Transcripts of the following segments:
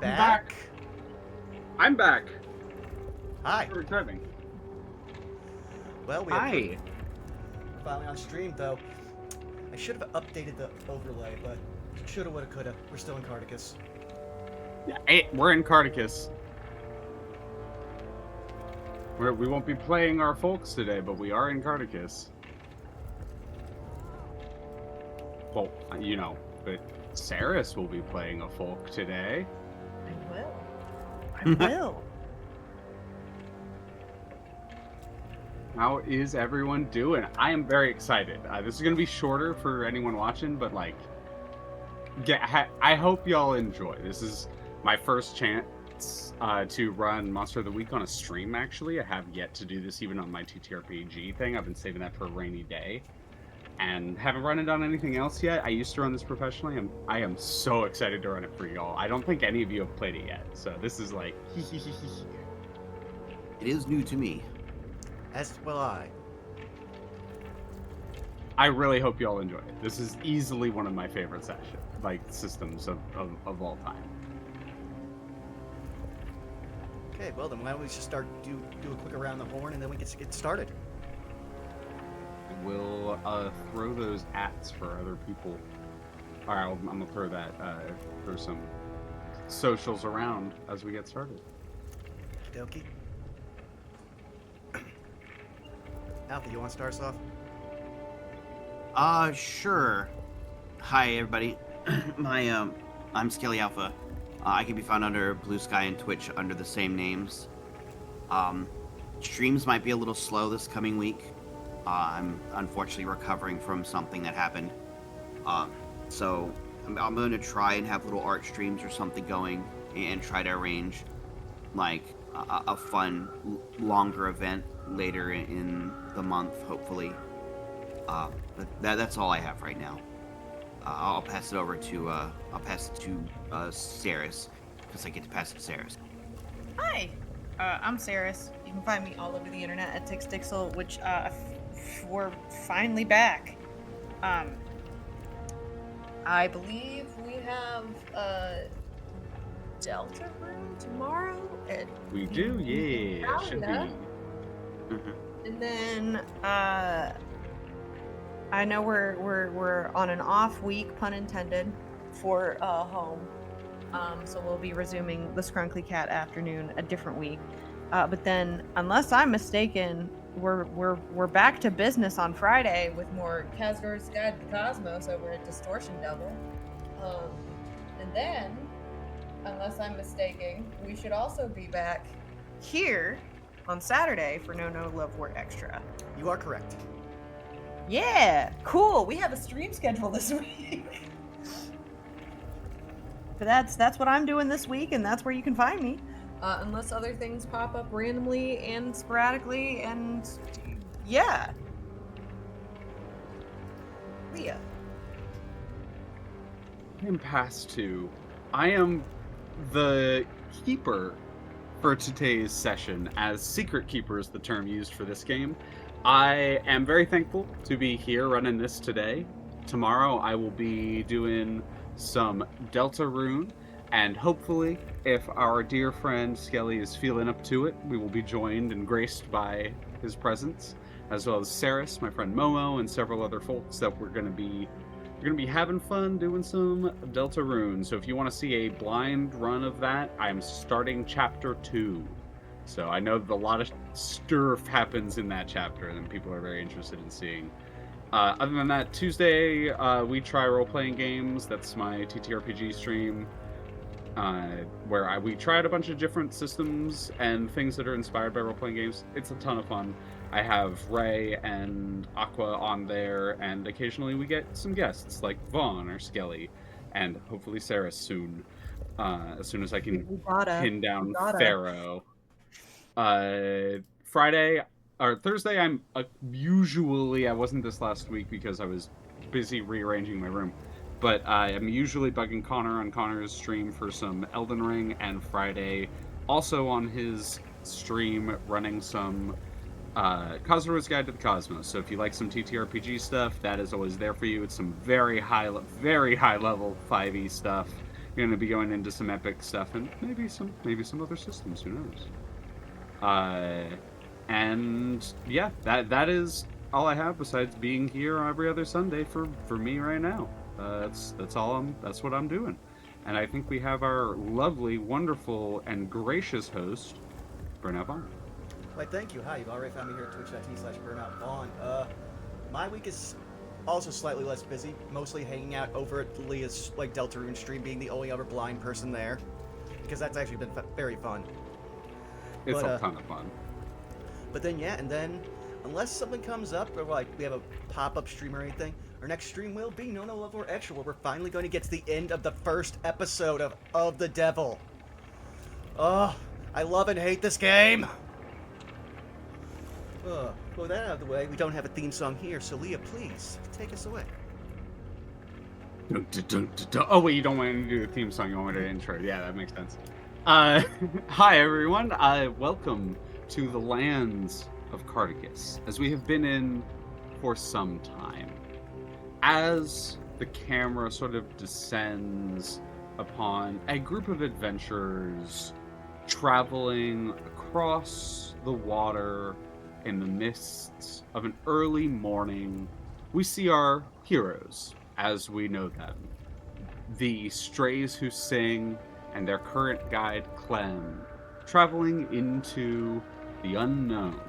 back. I'm back. Hi. For returning. Well, Hi. finally on stream, though. I should have updated the overlay, but shoulda, woulda, coulda. We're still in Kartakass. Yeah, hey, we're in Kartakass. We won't be playing our folks today, but we are in Kartakass. Well, you know, but Saris will be playing a folk today. I will. How is everyone doing? I am very excited. This is going to be shorter for anyone watching, but like, I hope y'all enjoy. This is my first chance to run Monster of the Week on a stream, actually. I have yet to do this even on my TTRPG thing. I've been saving that for a rainy day. And haven't run it on anything else yet. I used to run this professionally. I am so excited to run it for y'all. I don't think any of you have played it yet. So this is like... It is new to me. As will I. I really hope y'all enjoy it. This is easily one of my favorite systems of all time. Okay, well then why don't we just start do a quick around the horn and then we get started. We'll throw those ats for other people. All right, I'm gonna throw that for some socials around as we get started. Okie dokie. Alpha, you want to start us off? Sure. Hi, everybody. I'm Skelly Alpha. I can be found under Blue Sky and Twitch under the same names. Streams might be a little slow this coming week. I'm unfortunately recovering from something that happened. So I'm going to try and have little art streams or something going and try to arrange like a fun, longer event later in the month, hopefully. But that's all I have right now. I'll pass it over to Saris, because I get to pass it to Saris. Hi, I'm Saris. You can find me all over the internet at TixDixel, which we're finally back. I believe we have Delta Room tomorrow. We do, yeah. Should be. Mm-hmm. And then I know we're on an off week, pun intended, for home. So we'll be resuming the Scrunkly Cat afternoon a different week. But then, unless I'm mistaken, we're back to business on Friday with more Casver's Guide to the Cosmos over at Distortion Double. And then, unless I'm mistaken, we should also be back here on Saturday for No Love War Extra. You are correct. Yeah, cool. We have a stream schedule this week. But that's what I'm doing this week, and that's where you can find me. Unless other things pop up randomly and sporadically, and yeah. Leah. I'm past two. I am the keeper for today's session, as secret keeper is the term used for this game. I am very thankful to be here running this today. Tomorrow I will be doing some Delta Rune, and hopefully, if our dear friend Skelly is feeling up to it, we will be joined and graced by his presence, as well as Saris, my friend Momo, and several other folks that we're going to be having fun doing some Delta Rune. So if you want to see a blind run of that, I'm starting Chapter 2. So I know that a lot of sturf happens in that chapter, and people are very interested in seeing. Other than that, Tuesday, we try role-playing games. That's my TTRPG stream, where we tried a bunch of different systems and things that are inspired by role-playing games. It's a ton of fun. I have Ray and Aqua on there, and occasionally we get some guests, like Vaughn or Skelly, and hopefully Sarah soon, as soon as I can pin down Pharaoh. Friday or Thursday, I'm usually, I wasn't this last week because I was busy rearranging my room, but I am usually bugging Connor on Connor's stream for some Elden Ring, and Friday also on his stream running some Cosmos Guide to the Cosmos. So if you like some TTRPG stuff, that is always there for you. It's some very high level 5e stuff. going to be going into some epic stuff and maybe some other systems. Who knows? And yeah, that is all I have besides being here every other Sunday for me right now. That's what I'm doing. And I think we have our lovely, wonderful, and gracious host, Burnout Vaughn. Why, thank you. Hi, you've already found me here at twitch.tv/BurnoutVaughn. My week is also slightly less busy, mostly hanging out over at Leah's Deltarune stream, being the only other blind person there, because that's actually been very fun. It's a ton of fun. But then, yeah, and then, unless something comes up, or we have a pop-up stream or anything, our next stream will be No Love or Extra, where we're finally going to get to the end of the first episode of the Devil. Oh, I love and hate this game! Well, that out of the way, we don't have a theme song here, so Leah, please, take us away. Dun, dun, dun, dun, dun. Oh, wait, you don't want to do the theme song, you want me to intro. Yeah, that makes sense. Hi, everyone. Welcome to the lands of Kartakass, as we have been in for some time. As the camera sort of descends upon a group of adventurers traveling across the water in the mists of an early morning, we see our heroes as we know them. The strays who sing and their current guide, Clem, traveling into the unknown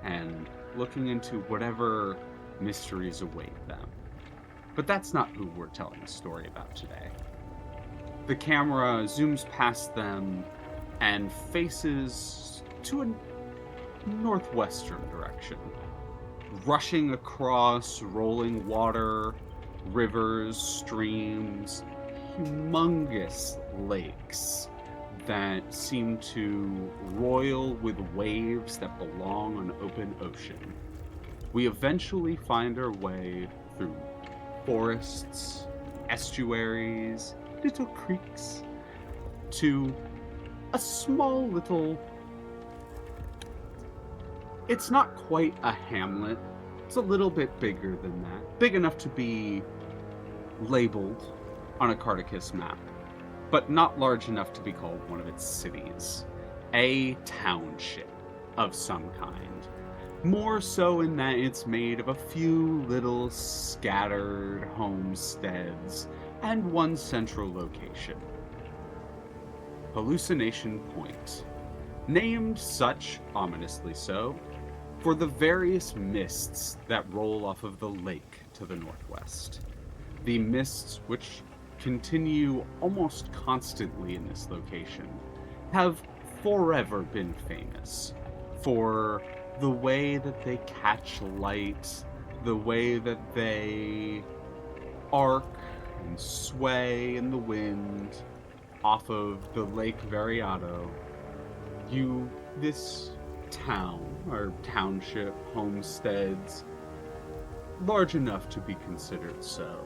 and looking into whatever mysteries await them. But that's not who we're telling a story about today. The camera zooms past them and faces to a northwestern direction, rushing across rolling water, rivers, streams, humongous lakes that seem to roil with waves that belong on open ocean. We eventually find our way through forests, estuaries, little creeks, to a small little... It's not quite a hamlet. It's a little bit bigger than that. Big enough to be labeled on a Kartakass map, but not large enough to be called one of its cities. A township of some kind. More so in that it's made of a few little scattered homesteads and one central location. Hallucination Point. Named such, ominously so, for the various mists that roll off of the lake to the northwest. The mists, which continue almost constantly in this location, have forever been famous for the way that they catch light, the way that they arc and sway in the wind off of the Lake Variado. This town, or township, homesteads, large enough to be considered so,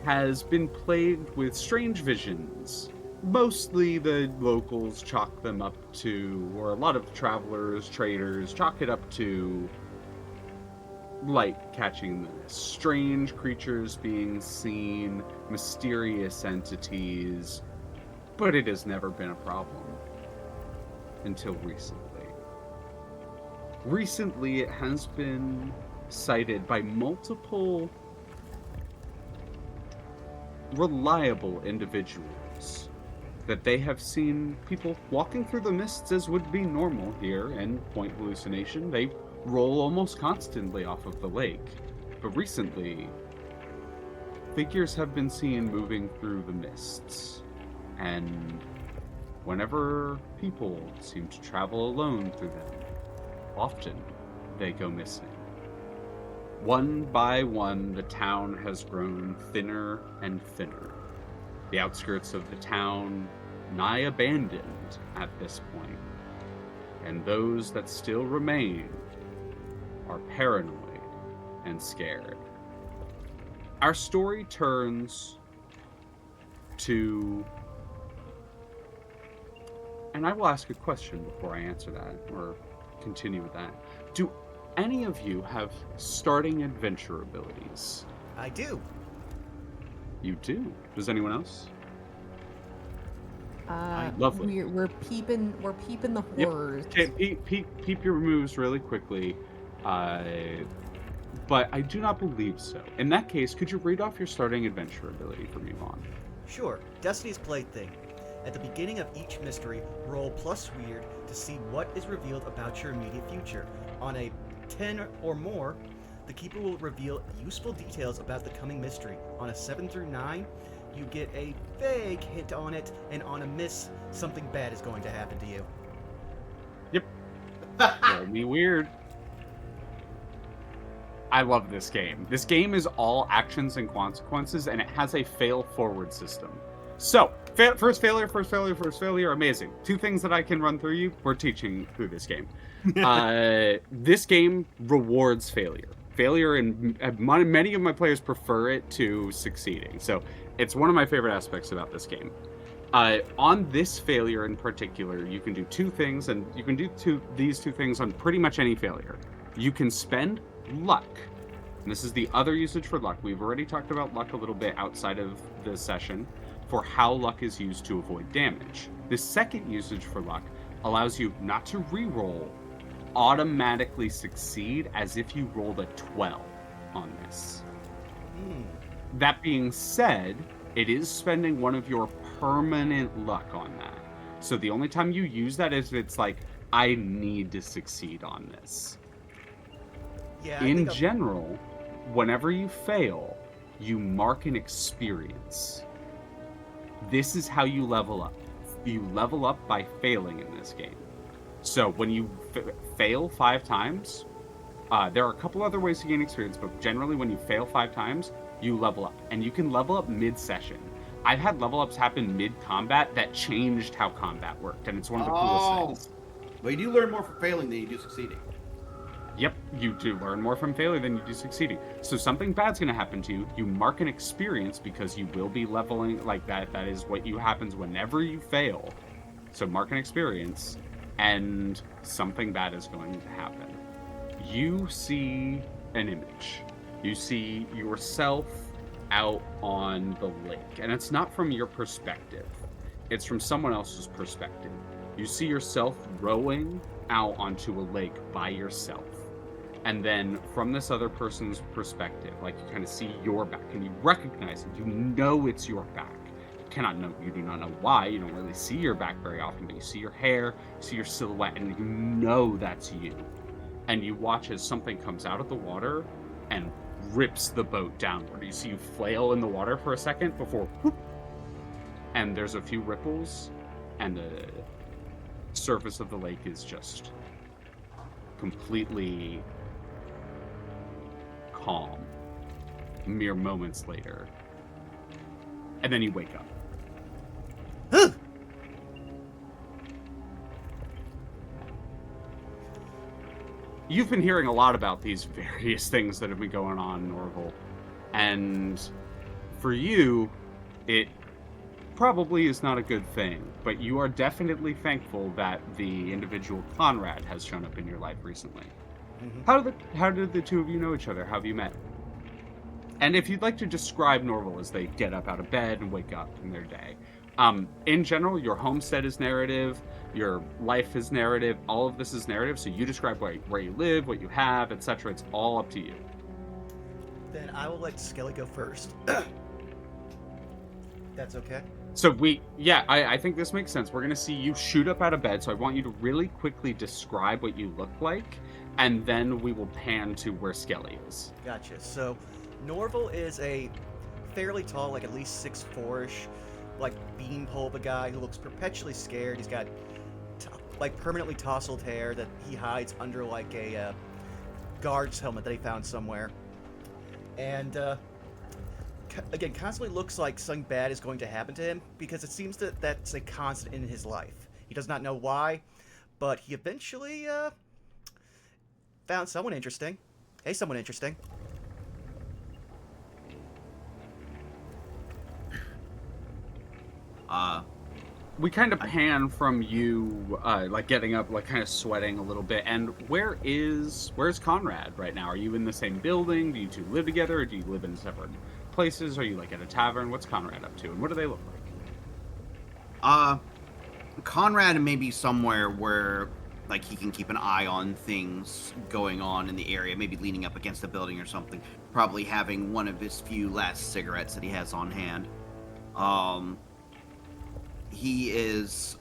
has been plagued with strange visions. Mostly the locals chalk them up to, or a lot of travelers, traders, chalk it up to light catching the strange creatures being seen, mysterious entities, but it has never been a problem until recently. Recently, it has been cited by multiple reliable individuals that they have seen people walking through the mists as would be normal here in Point Hallucination. They roll almost constantly off of the lake. But recently, figures have been seen moving through the mists. And whenever people seem to travel alone through them, often they go missing. One by one, the town has grown thinner and thinner. The outskirts of the town nigh abandoned at this point, and those that still remain are paranoid and scared. Our story turns to... And I will ask a question before I answer that, or continue with that. Do any of you have starting adventure abilities? I do. You do. Does anyone else? Lovely. We're peeping the Yep. horrors. Okay, peep your moves really quickly. But I do not believe so. In that case, could you read off your starting adventure ability for me, Vaughn? Sure, Destiny's Plaything. At the beginning of each mystery, roll plus weird to see what is revealed about your immediate future. On a 10 or more, the keeper will reveal useful details about the coming mystery. On a 7 through 9, you get a vague hint on it, and on a miss, something bad is going to happen to you. Yep. Roll me weird. I love this game. This game is all actions and consequences, and it has a fail-forward system. So, first failure, amazing. 2 things that I can run through you. We're teaching through this game. This game rewards failure. Failure, and many of my players prefer it to succeeding. So, it's one of my favorite aspects about this game. On this failure in particular, you can do 2 things, and you can do these 2 things on pretty much any failure. You can spend luck. And this is the other usage for luck. We've already talked about luck a little bit outside of the session for how luck is used to avoid damage. The second usage for luck allows you not to re-roll, automatically succeed as if you rolled a 12 on this. That being said, it is spending one of your permanent luck on that. So the only time you use that is if it's like, I need to succeed on this. Yeah, In general, whenever you fail, you mark an experience. This is how you level up. You level up by failing in this game. So when you fail 5 times, there are a couple other ways to gain experience, but generally when you fail 5 times, you level up. And you can level up mid-session. I've had level ups happen mid-combat that changed how combat worked, and it's one of the coolest things. Well, you do learn more from failing than you do succeeding. Yep, you do learn more from failure than you do succeeding. So something bad's going to happen to you. You mark an experience because you will be leveling like that. That is what happens whenever you fail. So mark an experience, and something bad is going to happen. You see an image. You see yourself out on the lake, and it's not from your perspective. It's from someone else's perspective. You see yourself rowing out onto a lake by yourself. And then from this other person's perspective, like you kind of see your back and you recognize it. You know it's your back. You do not know why. You don't really see your back very often, but you see your hair, you see your silhouette, and you know that's you. And you watch as something comes out of the water and rips the boat downward. You see you flail in the water for a second before whoop, and there's a few ripples, and the surface of the lake is just completely calm mere moments later, and then you wake up. You've been hearing a lot about these various things that have been going on in Norval, and for you, it probably is not a good thing, but you are definitely thankful that the individual Conrad has shown up in your life recently. Mm-hmm. How did the 2 of you know each other? How have you met? And if you'd like to describe Norval as they get up out of bed and wake up in their day. In general, your homestead is narrative, your life is narrative, all of this is narrative, so you describe where you live, what you have, etc. It's all up to you. Then I will let Skelly go first. That's okay? So I think this makes sense. We're going to see you shoot up out of bed, so I want you to really quickly describe what you look like, and then we will pan to where Skelly is. Gotcha. So, Norval is a fairly tall, like at least 6'4"-ish, like beanpole of a guy who looks perpetually scared. He's got like permanently tousled hair that he hides under like a guard's helmet that he found somewhere. And again, constantly looks like something bad is going to happen to him because it seems that that's a constant in his life. He does not know why, but he eventually found someone interesting. Hey, someone interesting. We kind of pan from you, like getting up, like kind of sweating a little bit. And where's Conrad right now? Are you in the same building? Do you 2 live together, or do you live in separate places? Are you like at a tavern? What's Conrad up to, and what do they look like? Conrad may be somewhere where, like, he can keep an eye on things going on in the area, maybe leaning up against a building or something, probably having one of his few last cigarettes that he has on hand. He is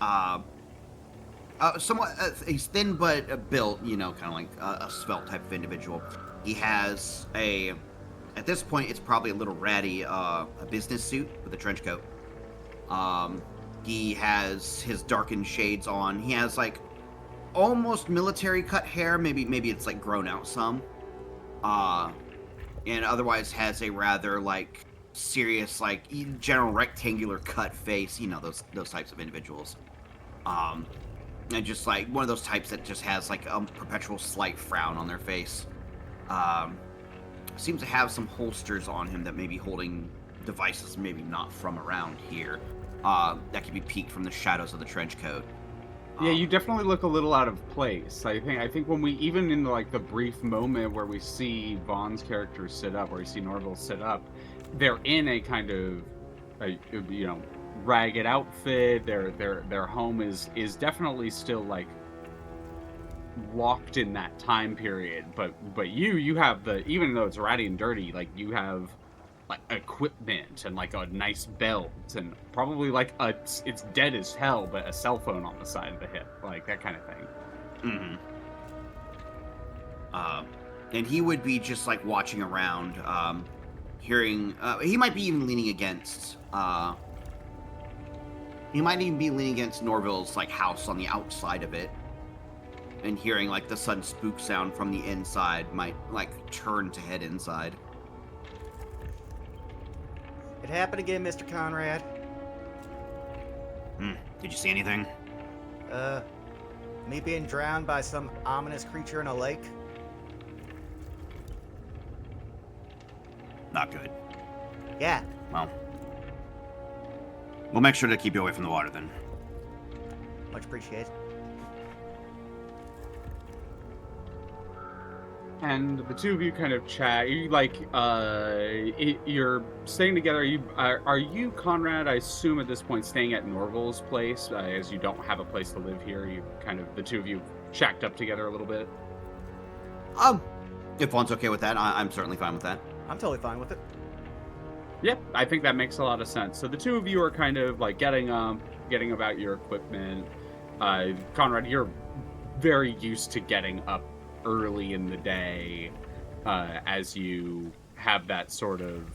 somewhat, he's thin but built, kind of like a svelte type of individual. He has at this point, it's probably a little ratty, a business suit with a trench coat. He has his darkened shades on. He has, like, almost military cut hair. Maybe it's, like, grown out some. And otherwise has a rather, like, serious, like, general rectangular cut face. Those types of individuals. And just, like, one of those types that just has, like, a perpetual slight frown on their face. Seems to have some holsters on him that may be holding devices maybe not from around here. That could be peeked from the shadows of the trench coat. Yeah, you definitely look a little out of place. I think when we, even in like the brief moment where we see Vaughn's character sit up, where we see Norville sit up, they're in a kind of, ragged outfit. Their home is definitely still like locked in that time period. But you have even though it's ratty and dirty, like you have like equipment and like a nice belt and probably like it's dead as hell, but a cell phone on the side of the hip, like that kind of thing. And he would be just like watching around, hearing. He might be even leaning against. He might even be leaning against Norville's like house on the outside of it, and hearing like the sudden spook sound from the inside might like turn to head inside. It happened again, Mr. Conrad. Did you see anything? Me being drowned by some ominous creature in a lake. Not good. Yeah. Well, we'll make sure to keep you away from the water then. Much appreciated. And the two of you kind of chat. You like, you're staying together. Are you Conrad? I assume at this point staying at Norville's place, as you don't have a place to live here. You kind of the two of you shacked up together a little bit. If Vaughn's okay with that, I'm certainly fine with that. I'm totally fine with it. Yep, I think that makes a lot of sense. So the two of you are kind of like getting about your equipment. Conrad, you're very used to getting up early in the day, as you have that sort of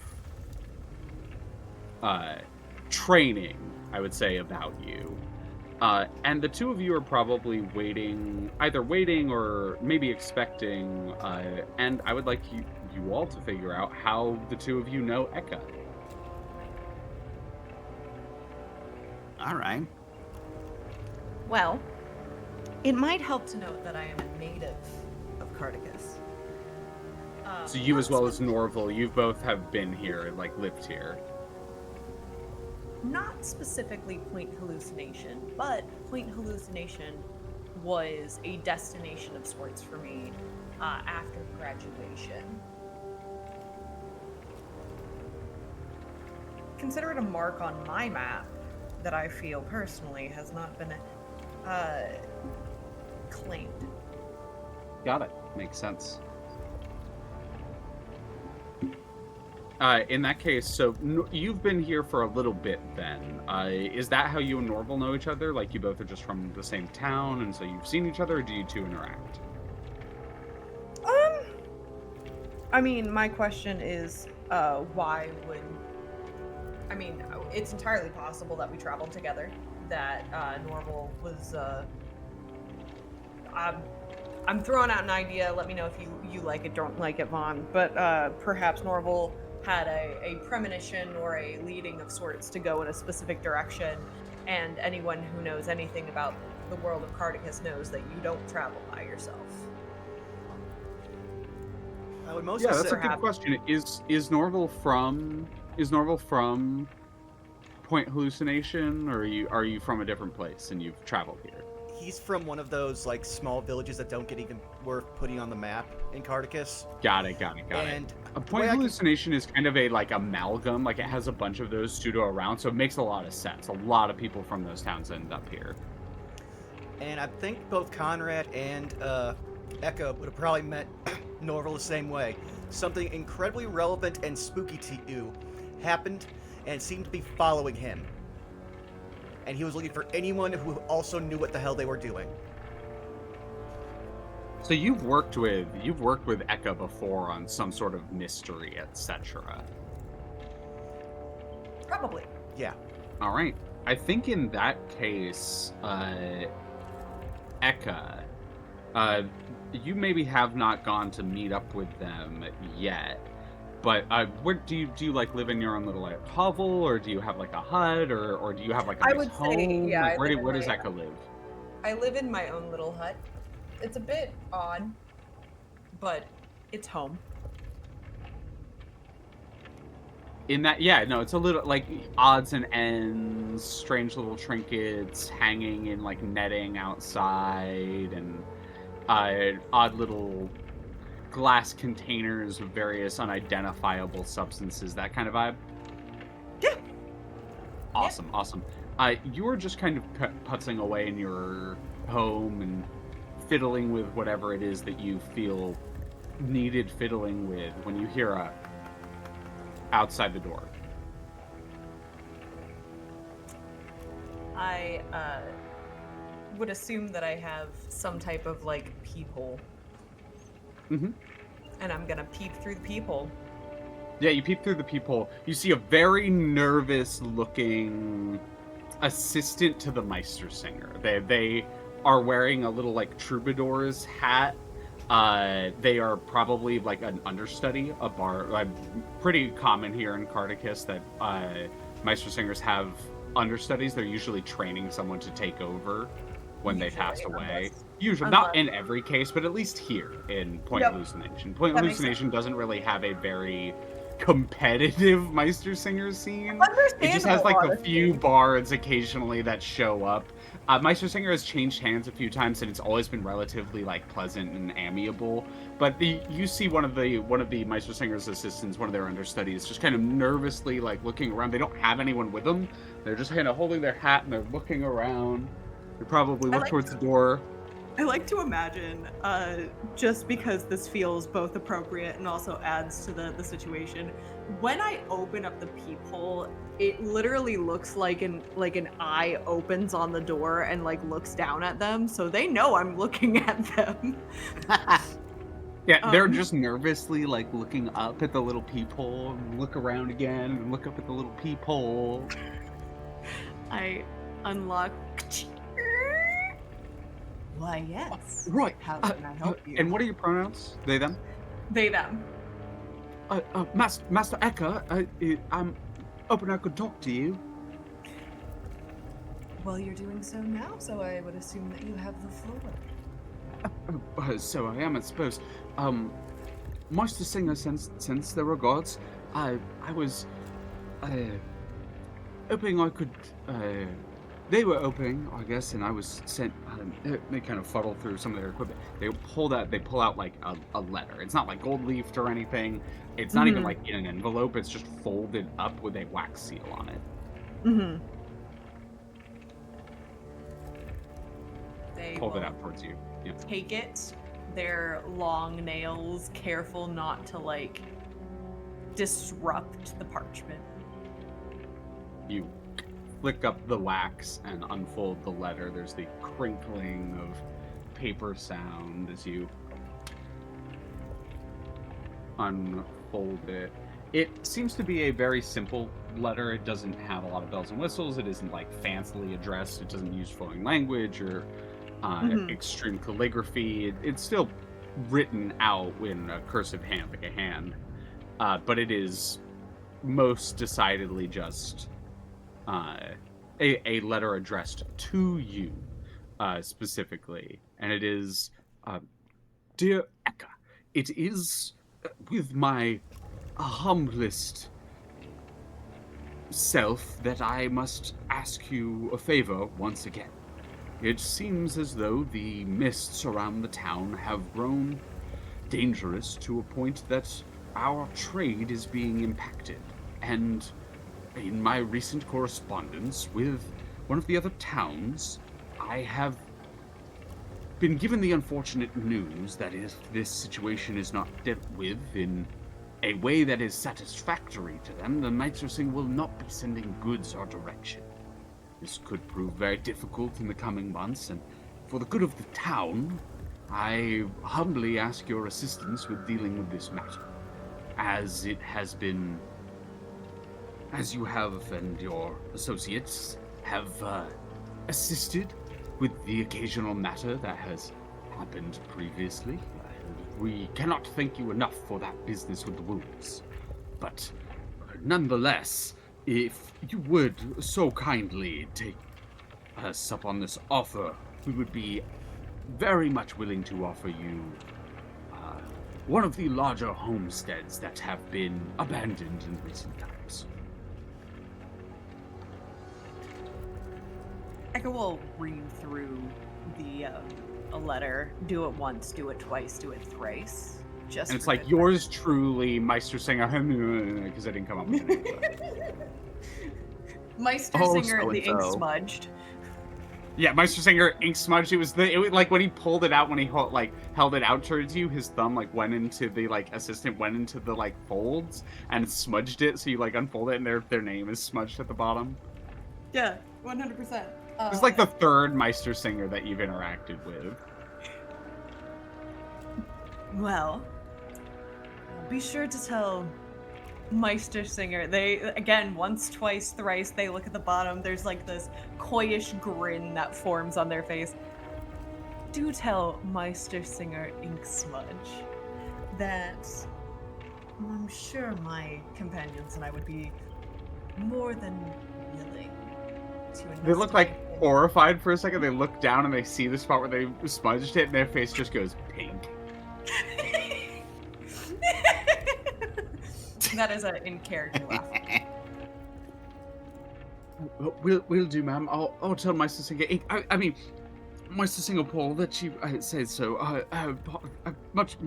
training, I would say, about you. And the two of you are probably either waiting or maybe expecting, and I would like you all to figure out how the two of you know Eka. All right. Well, it might help to note that I am a native of Kartakass. So you as well as Norville, you both have been here, like lived here. Not specifically Point Hallucination, but Point Hallucination was a destination of sorts for me after graduation. Consider it a mark on my map that I feel personally has not been claimed. Got it. Makes sense. In that case, so you've been here for a little bit then. Is that how you and Norville know each other? Like you both are just from the same town and so you've seen each other, or do you two interact? I mean, my question is, why would... I mean, it's entirely possible that we traveled together, that Norville was... I'm throwing out an idea. Let me know if you like it, don't like it, Vaughn. But perhaps Norville had a premonition or a leading of sorts to go in a specific direction, and anyone who knows anything about the world of Kartakass knows that you don't travel by yourself. I would mostly that's say... a good question. Is Norville from Point Hallucination, or are you from a different place and you've traveled here? He's from one of those like small villages that don't get even worth putting on the map in Kartakass. Got it. And a Point Hallucination is kind of a like amalgam, like it has a bunch of those pseudo around, so it makes a lot of sense. A lot of people from those towns end up here. And I think both Conrad and Echo would have probably met Norval the same way. Something incredibly relevant and spooky to you happened and seemed to be following him. And he was looking for anyone who also knew what the hell they were doing. So you've worked with Eka before on some sort of mystery, etc. Probably. Yeah. All right. I think in that case, Eka, you maybe have not gone to meet up with them yet. But where do you like live in your own little like hovel, or do you have like a hut, or do you have like a I nice would home? say, yeah, Like, I where live in does my- Eka live? I live in my own little hut. It's a bit odd, but it's home. In that, yeah, no, it's a little like odds and ends, strange little trinkets hanging in like netting outside, and odd little glass containers of various unidentifiable substances, that kind of vibe. Yeah. Awesome, awesome. You're just kind of putzing away in your home and fiddling with whatever it is that you feel needed fiddling with when you hear a outside the door. I would assume that I have some type of like peephole, Mm-hmm. and I'm gonna peep through the peephole. Yeah, you peep through the peephole. You see a very nervous-looking assistant to the Meistersinger. They are wearing a little like troubadour's hat. They are probably like an understudy, a bar. Pretty common here in Kartakass that Meistersingers have understudies. They're usually training someone to take over when they passed away. Usually, not in every case, but at least here in Point Hallucination. Point That makes Hallucination doesn't really have a very competitive Meistersinger scene. It just has like a few bards occasionally that show up. Meistersinger has changed hands a few times, and it's always been relatively like pleasant and amiable. But you see one of the Meistersinger's assistants, one of their understudies, just kind of nervously like looking around. They don't have anyone with them. They're just kind of holding their hat and they're looking around. They probably look towards the door. I like to imagine, just because this feels both appropriate and also adds to the situation, when I open up the peephole, it literally looks like an eye opens on the door and like looks down at them, so they know I'm looking at them. Yeah, they're just nervously like looking up at the little peephole and look around again and look up at the little peephole. I unlock. Why, yes. Right. How can I help you? And what are your pronouns? They, them? They, them. Master Eka, I'm hoping I could talk to you. Well, you're doing so now, so I would assume that you have the floor. So I am, I suppose. Meistersinger sends their regards. I was hoping I could. They were opening, I guess, and I was sent. They kind of fuddle through some of their equipment. They pull out like a letter. It's not like gold leafed or anything. It's not even like in an envelope. It's just folded up with a wax seal on it. Mm-hmm. They Hold it will out towards you. Yeah. Take it, their long nails, careful not to like disrupt the parchment. You flick up the wax and unfold the letter. There's the crinkling of paper sound as you unfold it. It seems to be a very simple letter. It doesn't have a lot of bells and whistles. It isn't like fancily addressed. It doesn't use flowing language or extreme calligraphy. It's still written out in a cursive hand, like a hand. But it is most decidedly just a letter addressed to you specifically. And it is, Dear Eka, it is with my humblest self that I must ask you a favor once again. It seems as though the mists around the town have grown dangerous to a point that our trade is being impacted. And in my recent correspondence with one of the other towns, I have been given the unfortunate news that if this situation is not dealt with in a way that is satisfactory to them, the Meistersing will not be sending goods our direction. This could prove very difficult in the coming months, and for the good of the town, I humbly ask your assistance with dealing with this matter, as it has been, as you have and your associates have assisted with the occasional matter that has happened previously. And we cannot thank you enough for that business with the wolves. But nonetheless, if you would so kindly take us up on this offer, we would be very much willing to offer you one of the larger homesteads that have been abandoned in recent times. Eka will read through the a letter, do it once, do it twice, do it thrice. Just And it's for like, good yours truly, Meistersinger, because I didn't come up with it. Meistersinger, Oh, the ink so-and-so. smudged. Yeah, Meistersinger ink smudge. It was like when he pulled it out, when he held it out towards you, his thumb went into the assistant went into the folds and smudged it. So you unfold it and their name is smudged at the bottom. Yeah, 100%. It's like the third Meistersinger that you've interacted with. Well, be sure to tell Meistersinger. They, again, once, twice, thrice, they look at the bottom. There's this coyish grin that forms on their face. Do tell Meistersinger Ink Smudge that I'm sure my companions and I would be more than willing to investigate. They look horrified for a second. They look down and they see the spot where they smudged it, and their face just goes pink. That is an in-character laugh. We'll do, ma'am. I'll tell Meistersinger. I mean, Meistersinger Paul that she says so. Much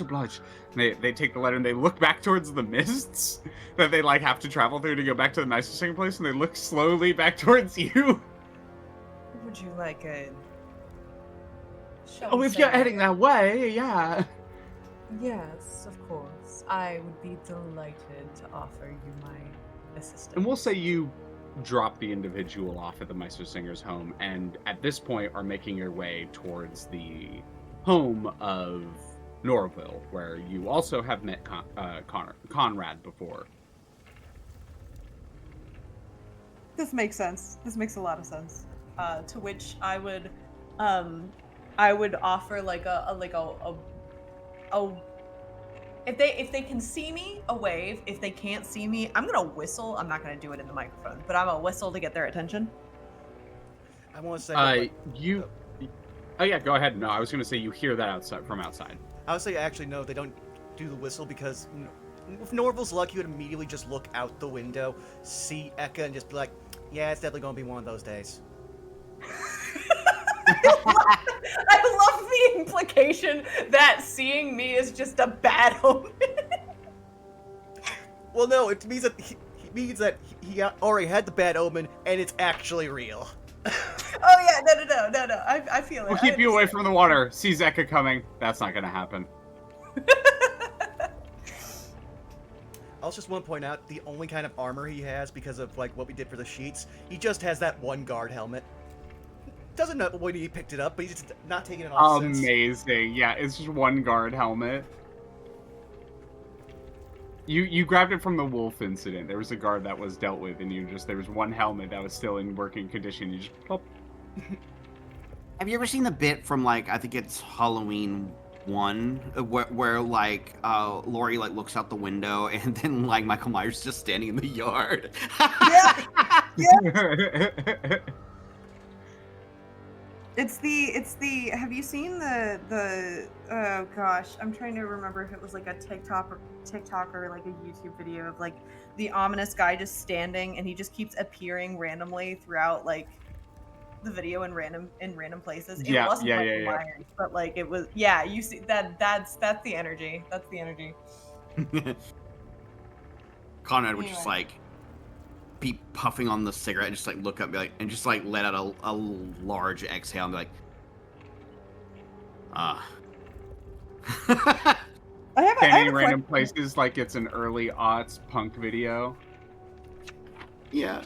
obliged. And they take the letter and they look back towards the mists that they have to travel through to go back to the Meistersinger place, and they look slowly back towards you. Would you like a... Oh, if you're heading that way, yeah. Yes, of course. I would be delighted to offer you my assistance. And we'll say you drop the individual off at the Meistersinger's home, and at this point are making your way towards the home of Norville, where you also have met Conrad before. This makes sense. This makes a lot of sense. To which I would offer if they can see me, a wave. If they can't see me, I'm gonna whistle. I'm not gonna do it in the microphone, but I'm gonna whistle to get their attention. I want to say. Oh yeah, go ahead. No, I was going to say you hear that from outside. I would say actually no, they don't do the whistle because if Norville's luck, he would immediately just look out the window, see Eka, and just be like, "Yeah, it's definitely gonna be one of those days." I love the implication that seeing me is just a bad omen. Well, no, it means that he already had the bad omen, and it's actually real. Oh yeah, no. I feel it. We'll keep you away from the water. Sees Eka coming. That's not going to happen. I also just want to point out the only kind of armor he has because of what we did for the sheets. He just has that one guard helmet. Doesn't know when he picked it up, but he's just not taking it off since. Amazing. Yeah, it's just one guard helmet. You grabbed it from the wolf incident. There was a guard that was dealt with, and there was one helmet that was still in working condition. You just plop. Have you ever seen the bit from I think it's Halloween 1, where Lori looks out the window and then Michael Myers is just standing in the yard? Yeah. It's the have you seen the oh gosh, I'm trying to remember if it was a TikTok or a YouTube video of the ominous guy just standing and he just keeps appearing randomly throughout the video in random places. It wasn't Michael Myers, but it was you see that's the energy. That's the energy. Conrad would just be puffing on the cigarette and just look up and just let out a large exhale and be like, Uh. I have Any a random question. places like it's an early aughts punk video. Yeah.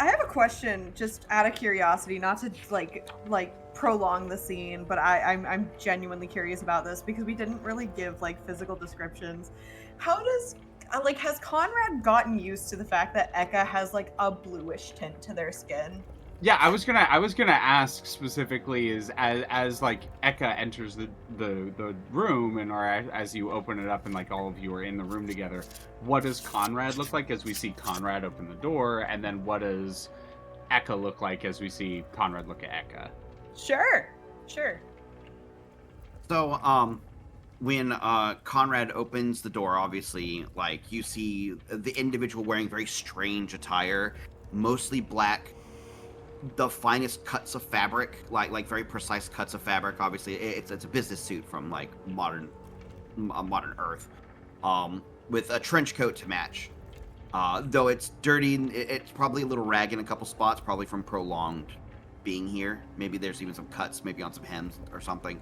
I have a question, just out of curiosity, not to like prolong the scene, but I'm genuinely curious about this because we didn't really give like physical descriptions. How does like has Conrad gotten used to the fact that Eka has like a bluish tint to their skin? Yeah, I was gonna ask specifically is as like Eka enters the room and or as you open it up and like all of you are in the room together, what does Conrad look like as we see Conrad open the door, and then what does Eka look like as we see Conrad look at Eka? Sure. So, when Conrad opens the door, obviously, like, you see the individual wearing very strange attire, mostly black, the finest cuts of fabric, like very precise cuts of fabric. Obviously, it's a business suit from like modern Earth, with a trench coat to match. Though it's dirty, it's probably a little ragged in a couple spots, probably from prolonged being here. Maybe there's even some cuts, maybe on some hems or something.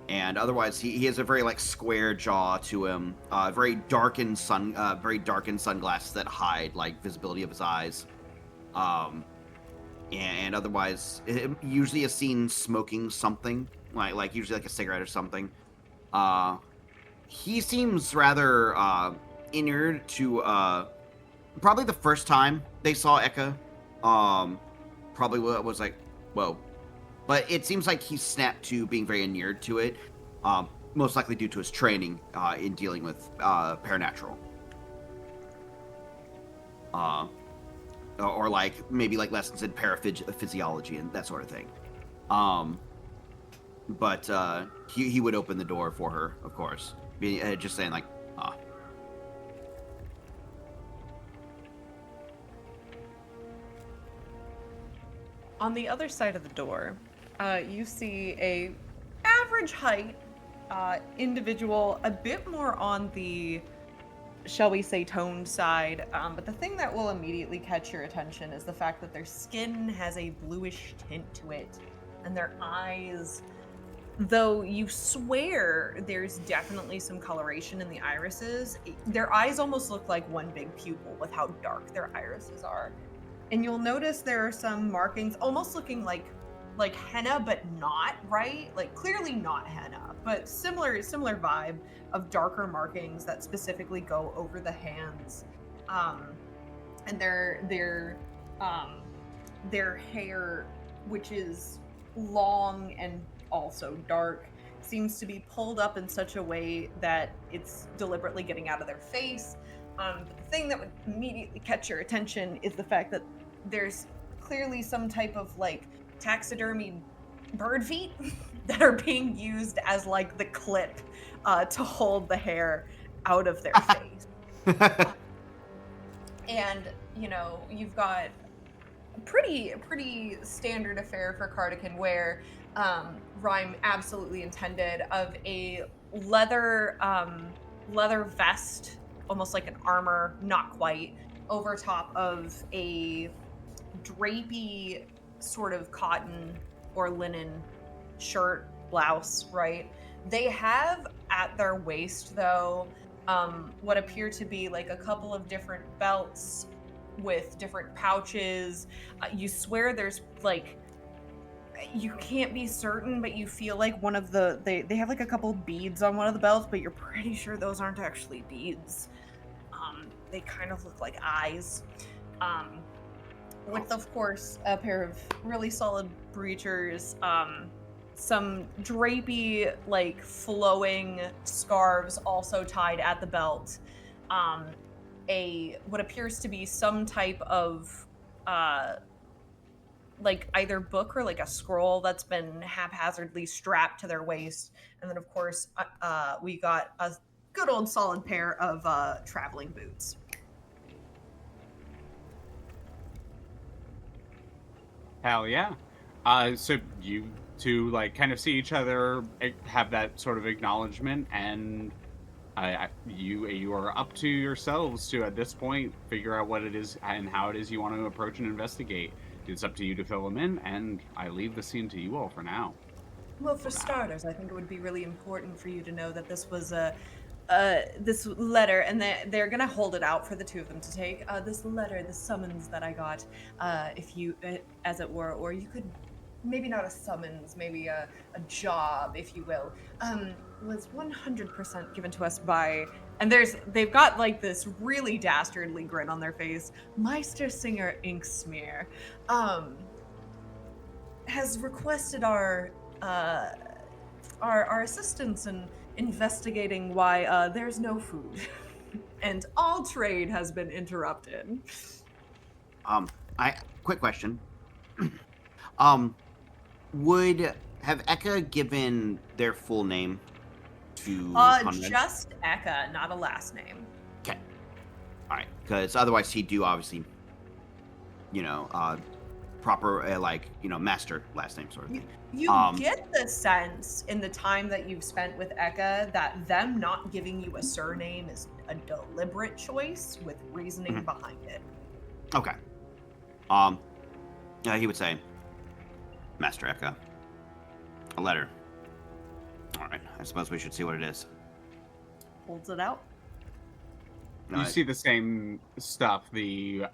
And otherwise, he has a very like square jaw to him. Very darkened sunglasses that hide like visibility of his eyes. And otherwise, usually is seen smoking something, like usually like a cigarette or something. He seems rather inured to probably the first time they saw Eka. Probably was like, whoa. But it seems like he snapped to being very inured to it, most likely due to his training in dealing with paranatural. Or like maybe like lessons in paraphysiology and that sort of thing. But he would open the door for her, of course, just saying like, On the other side of the door, you see a average height individual, a bit more on the, shall we say, toned side. But the thing that will immediately catch your attention is the fact that their skin has a bluish tint to it, and their eyes, though you swear there's definitely some coloration in the irises, their eyes almost look like one big pupil with how dark their irises are. And you'll notice there are some markings almost looking like henna, but not, right? Like clearly not henna, but similar vibe of darker markings that specifically go over the hands. And their hair, which is long and also dark, seems to be pulled up in such a way that it's deliberately getting out of their face. But the thing that would immediately catch your attention is the fact that there's clearly some type of like taxidermy bird feet that are being used as like the clip to hold the hair out of their face. And you know, you've got a pretty standard affair for Kartakass where Rhyme absolutely intended of a leather vest, almost like an armor, not quite, over top of a drapey sort of cotton or linen shirt, blouse, right? They have at their waist, though, what appear to be like a couple of different belts with different pouches. You swear there's like, you can't be certain, but you feel like one of the, they have like a couple beads on one of the belts, but you're pretty sure those aren't actually beads. They kind of look like eyes. With, of course, a pair of really solid breechers, some drapey, like, flowing scarves also tied at the belt, what appears to be some type of, like, either book or, like, a scroll that's been haphazardly strapped to their waist. And then, of course, we got a good old solid pair of traveling boots. Hell yeah. So you two like kind of see each other, have that sort of acknowledgement, and you are up to yourselves to at this point figure out what it is and how it is you want to approach and investigate. It's up to you to fill them in, and I leave the scene to you all for now. Well, for starters, I think it would be really important for you to know that this was this letter, and they're gonna hold it out for the two of them to take. This letter, the summons that I got, if you, as it were, or you could, maybe not a summons, maybe a job, if you will, was 100% given to us by, and they've got like this really dastardly grin on their face, Meister Singer Inksmear, has requested uh, our assistance in investigating why there's no food and all trade has been interrupted. I quick question. um, would have Eka given their full name to Conrad? Just Eka, not a last name. Okay. All right, because otherwise he'd do obviously, proper master last name sort of thing. You get the sense in the time that you've spent with Eka that them not giving you a surname is a deliberate choice with reasoning behind it. Okay. He would say, Master Eka, a letter. All right, I suppose we should see what it is. Holds it out. You see the same stuff. The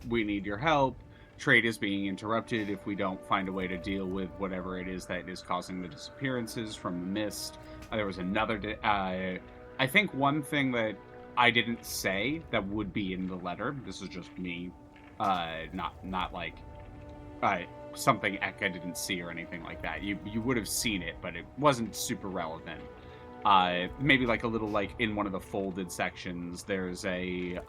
we need your help. Trade is being interrupted if we don't find a way to deal with whatever it is that is causing the disappearances from the mist. There was another. I think one thing that I didn't say that would be in the letter. This is just me, not like something Eka didn't see or anything like that. You would have seen it, but it wasn't super relevant. Maybe like a little like in one of the folded sections, there's a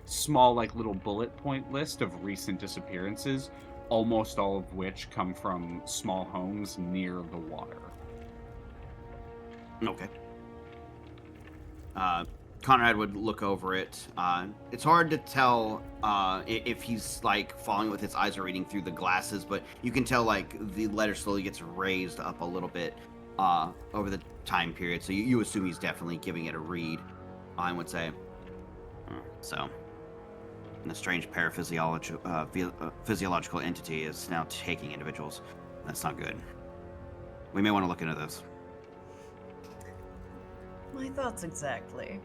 small like little bullet point list of recent disappearances, almost all of which come from small homes near the water. Okay. Conrad would look over it. It's hard to tell if he's like following with his eyes are reading through the glasses, but you can tell like the letter slowly gets raised up a little bit over the time period. So you assume he's definitely giving it a read. I would say. So, a strange physiological entity is now taking individuals. That's not good. We may want to look into this. My thoughts exactly.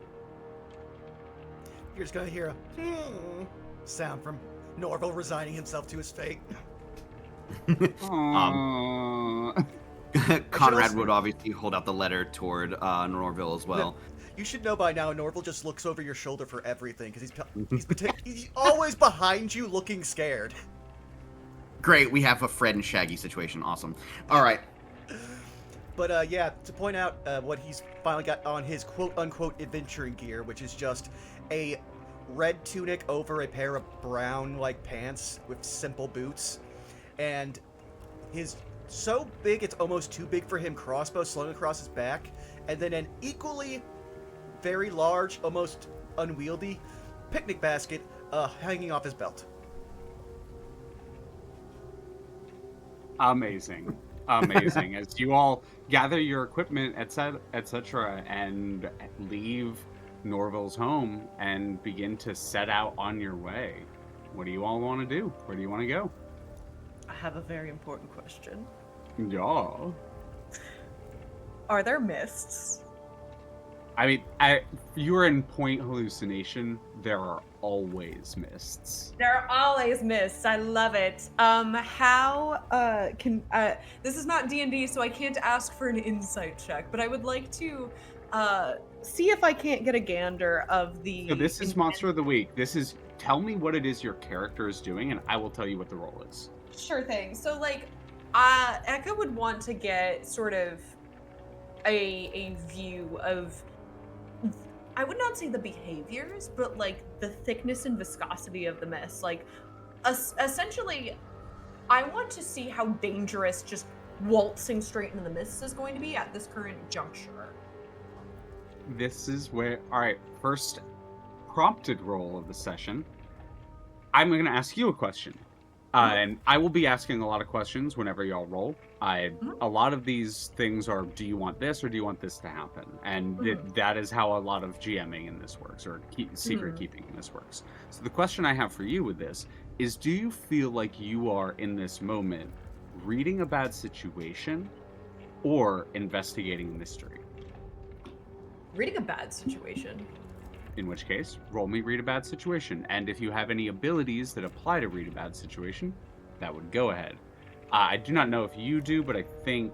You're just gonna hear a sound from Norval resigning himself to his fate. Conrad would obviously hold out the letter toward Norville as well. You should know by now, Norval just looks over your shoulder for everything, because he's always behind you looking scared. Great, we have a Fred and Shaggy situation. Awesome. All right. But yeah, to point out what he's finally got on his quote-unquote adventuring gear, which is just a red tunic over a pair of brown, like, pants with simple boots, and his so big it's almost too big for him crossbow slung across his back, and then an equally very large, almost unwieldy picnic basket hanging off his belt. Amazing. As you all gather your equipment, etc., and leave Norville's home and begin to set out on your way. What do you all want to do? Where do you want to go? I have a very important question. Yeah. Are there mists? I mean, you're in Point Hallucination. There are always mists. There are always mists. I love it. How can this is not D&D, so I can't ask for an insight check, but I would like to see if I can't get a gander of the. So this is Monster of the Week. This is tell me what it is your character is doing, and I will tell you what the role is. Sure thing. So like, Eka would want to get sort of a view of. I would not say the behaviors, but like the thickness and viscosity of the mist. Like, essentially, I want to see how dangerous just waltzing straight into the mist is going to be at this current juncture. This is where, all right, first prompted roll of the session. I'm going to ask you a question. And I will be asking a lot of questions whenever y'all roll. A lot of these things are, do you want this or do you want this to happen? And that is how a lot of GMing in this works, or secret keeping in this works. So the question I have for you with this is, do you feel like you are in this moment reading a bad situation or investigating a mystery. Reading a bad situation. In which case, roll me read a bad situation. And if you have any abilities that apply to read a bad situation, that would go ahead. I do not know if you do, but I think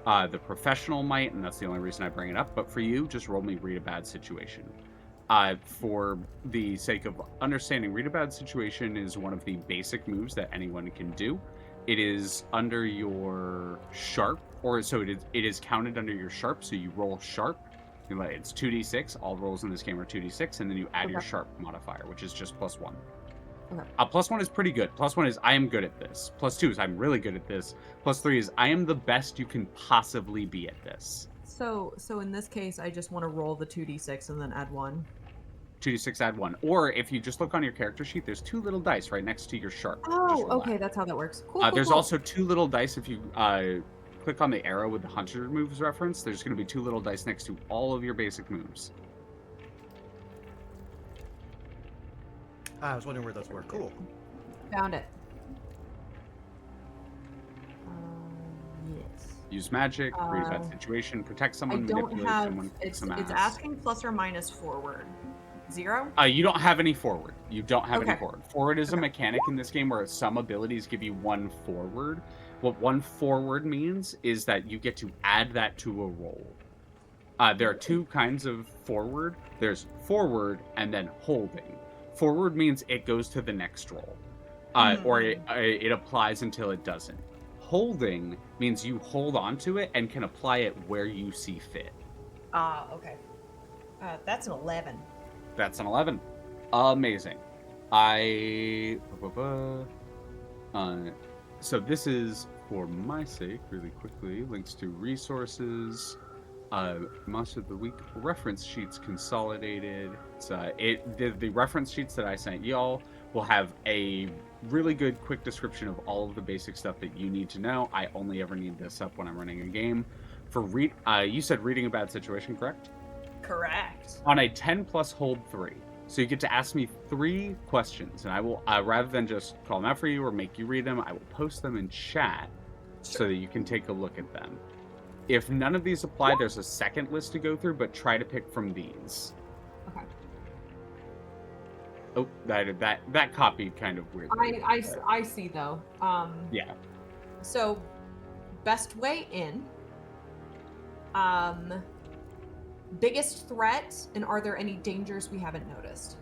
the professional might, and that's the only reason I bring it up. But for you, just roll me read a bad situation. For the sake of understanding, read a bad situation is one of the basic moves that anyone can do. It is under your sharp, or so it is counted under your sharp, so you roll sharp. It's 2d6. All rolls in this game are 2d6, and then you add your sharp modifier, which is just +1. Okay. +1 is pretty good. +1 is I am good at this. +2 is I'm really good at this. +3 is I am the best you can possibly be at this. So in this case, I just want to roll the 2d6 and then add 1. 2d6, add 1. Or if you just look on your character sheet, there's 2 little dice right next to your sharp. Oh, okay, that's how that works. Cool. There's cool. also 2 little dice if you click on the arrow with the 100 moves reference. There's going to be 2 little dice next to all of your basic moves. I was wondering where those were. Cool. Found it. Yes. Use magic, read a bad situation, protect I someone, don't manipulate have. someone, kick It's some ass. asking plus or minus forward. 0. You don't have any forward. You don't have any Okay. forward. Forward is a Okay. mechanic in this game where some abilities give you 1 forward. What 1 forward means is that you get to add that to a roll. There are 2 kinds of forward. There's forward and then holding. Forward means it goes to the next roll, or it applies until it doesn't. Holding means you hold on to it and can apply it where you see fit. Okay. That's an 11. That's an 11. Amazing. So this is, for my sake, really quickly, links to resources, Monster of the Week reference sheets consolidated. The reference sheets that I sent y'all will have a really good quick description of all of the basic stuff that you need to know. I only ever need this up when I'm running a game. You said reading a bad situation, correct? Correct. On a 10 plus hold 3. So you get to ask me 3 questions, and I will, rather than just call them out for you or make you read them, I will post them in chat so that you can take a look at them. If none of these apply, there's a second list to go through, but try to pick from these. Okay. Oh, that copied kind of weirdly. I see though. Yeah. So, best way in. Biggest threat, and are there any dangers we haven't noticed?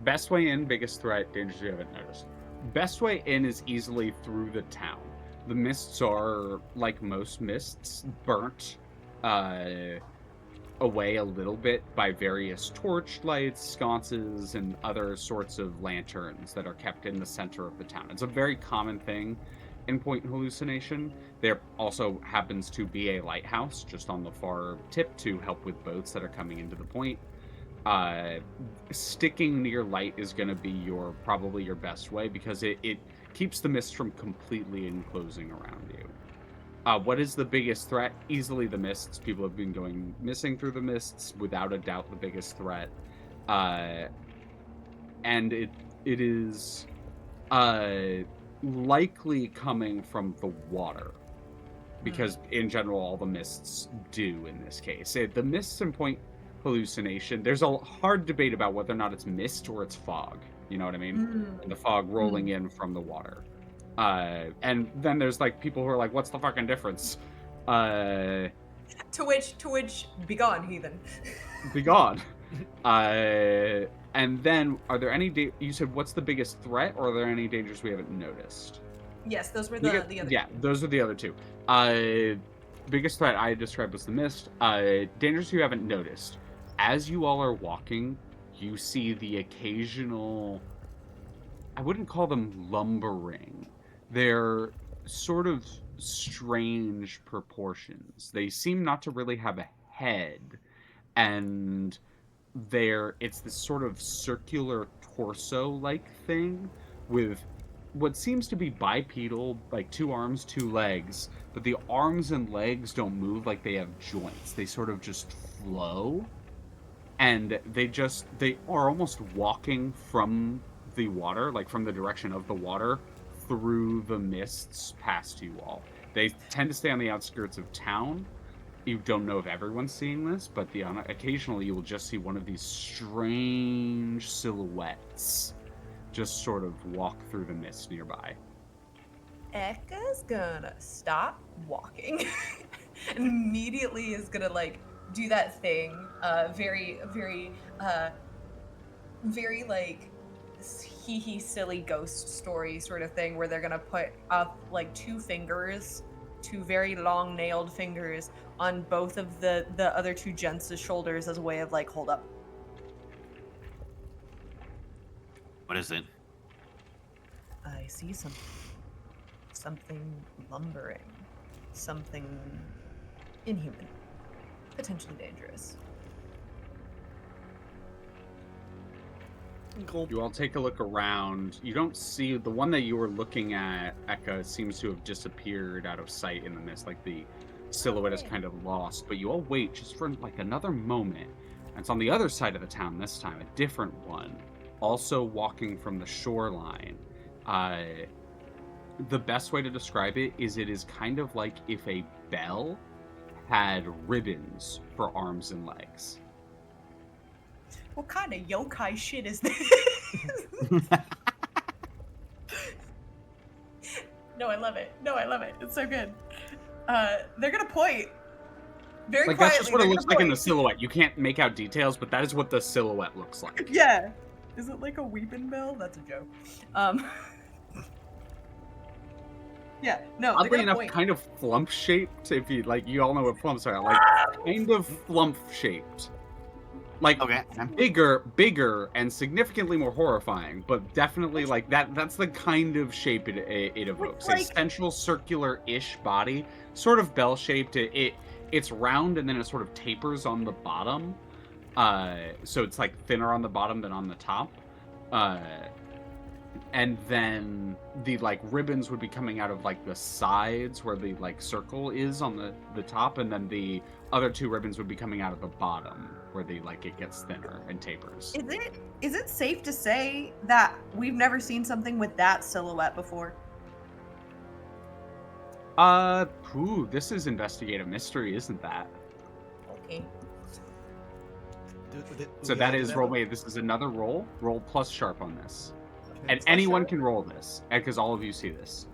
Best way in, biggest threat, dangers you haven't noticed. Best way in is easily through the town. The mists are, like most mists, burnt away a little bit by various torch lights, sconces, and other sorts of lanterns that are kept in the center of the town. It's a very common thing in Point Hallucination. There also happens to be a lighthouse just on the far tip to help with boats that are coming into the point. Sticking near light is going to be probably your best way because it keeps the mist from completely enclosing around you. What is the biggest threat? Easily the mists. People have been going missing through the mists, without a doubt the biggest threat. And it is likely coming from the water, because in general all the mists do in this case. The mists in Point Hallucination, there's a hard debate about whether or not it's mist or it's fog. You know what I mean? And the fog rolling in from the water. And then there's like people who are like, what's the fucking difference? To which, be gone, heathen. Be gone. And then, are there any? You said, what's the biggest threat, or are there any dangers we haven't noticed? Yes, those were the other. Yeah, those are the other 2. Biggest threat I described was the mist. Dangers you haven't noticed. As you all are walking, you see the occasional, I wouldn't call them lumbering. They're sort of strange proportions. They seem not to really have a head, and it's this sort of circular torso-like thing with what seems to be bipedal, like 2 arms, 2 legs, but the arms and legs don't move like they have joints. They sort of just flow, and they are almost walking from the water, like from the direction of the water, through the mists past you all. They tend to stay on the outskirts of town. You don't know if everyone's seeing this, but occasionally you will just see one of these strange silhouettes just sort of walk through the mist nearby. Ekka's gonna stop walking and immediately is gonna like do that thing, very like hee silly ghost story sort of thing, where they're gonna put up like two very long nailed fingers on both of the other two gents' shoulders as a way of like, hold up. What is it? I see something lumbering, something inhuman, potentially dangerous. You all take a look around. You don't see the one that you were looking at. Ekka seems to have disappeared out of sight in the mist, like the silhouette is kind of lost. But you all wait just for like another moment. And it's on the other side of the town this time, a different one, also walking from the shoreline. The best way to describe it is kind of like if a bell had ribbons for arms and legs. What kind of yokai shit is this? No, I love it. It's so good. They're gonna point very like quietly. That's just what it looks like in the silhouette. You can't make out details, but that is what the silhouette looks like. Yeah. Is it like a weeping bell? That's a joke. Yeah, no. Oddly enough, kind of flump shaped. If you all know what flumps are, like kind of flump shaped. Like Okay. bigger, and significantly more horrifying, but definitely like that. That's the kind of shape it evokes. Like, a central circular-ish body, sort of bell-shaped. It's round and then it sort of tapers on the bottom. So it's like thinner on the bottom than on the top. And then the like ribbons would be coming out of like the sides where the like circle is on the top, and then the other two ribbons would be coming out of the bottom where the like it gets thinner and tapers. Is it safe to say that we've never seen something with that silhouette before? This is investigative mystery, isn't that? Okay. So that is roll. Wait, this is another roll. Roll plus sharp on this. And anyone can roll this, because all of you see this.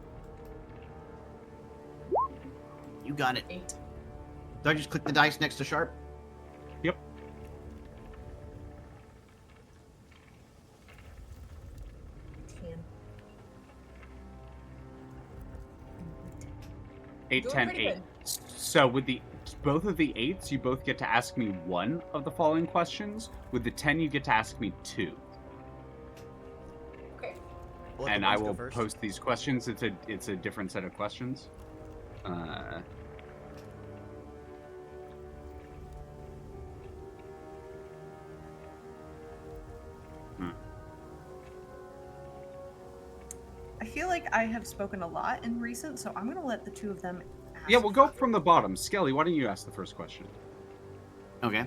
You got it. 8. Do I just click the dice next to sharp? Yep. 10. 8, Doing 10, pretty 8. good. So with both of the 8s, you both get to ask me one of the following questions. With the 10, you get to ask me 2. Okay. And I will post these questions. It's a different set of questions. I feel like I have spoken a lot in recent, so I'm going to let the two of them ask. Yeah, we'll go from the bottom. Skelly, why don't you ask the first question? Okay.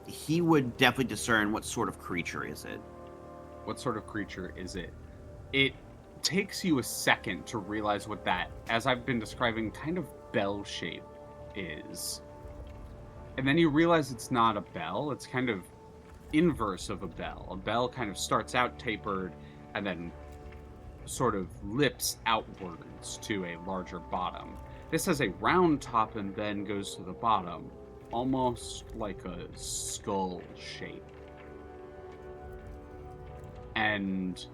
He would definitely discern what sort of creature is it. What sort of creature is it? It takes you a second to realize what that, as I've been describing, kind of bell shape is. And then you realize it's not a bell. It's kind of inverse of a bell. A bell kind of starts out tapered and then sort of lips outwards to a larger bottom. This has a round top and then goes to the bottom, almost like a skull shape. And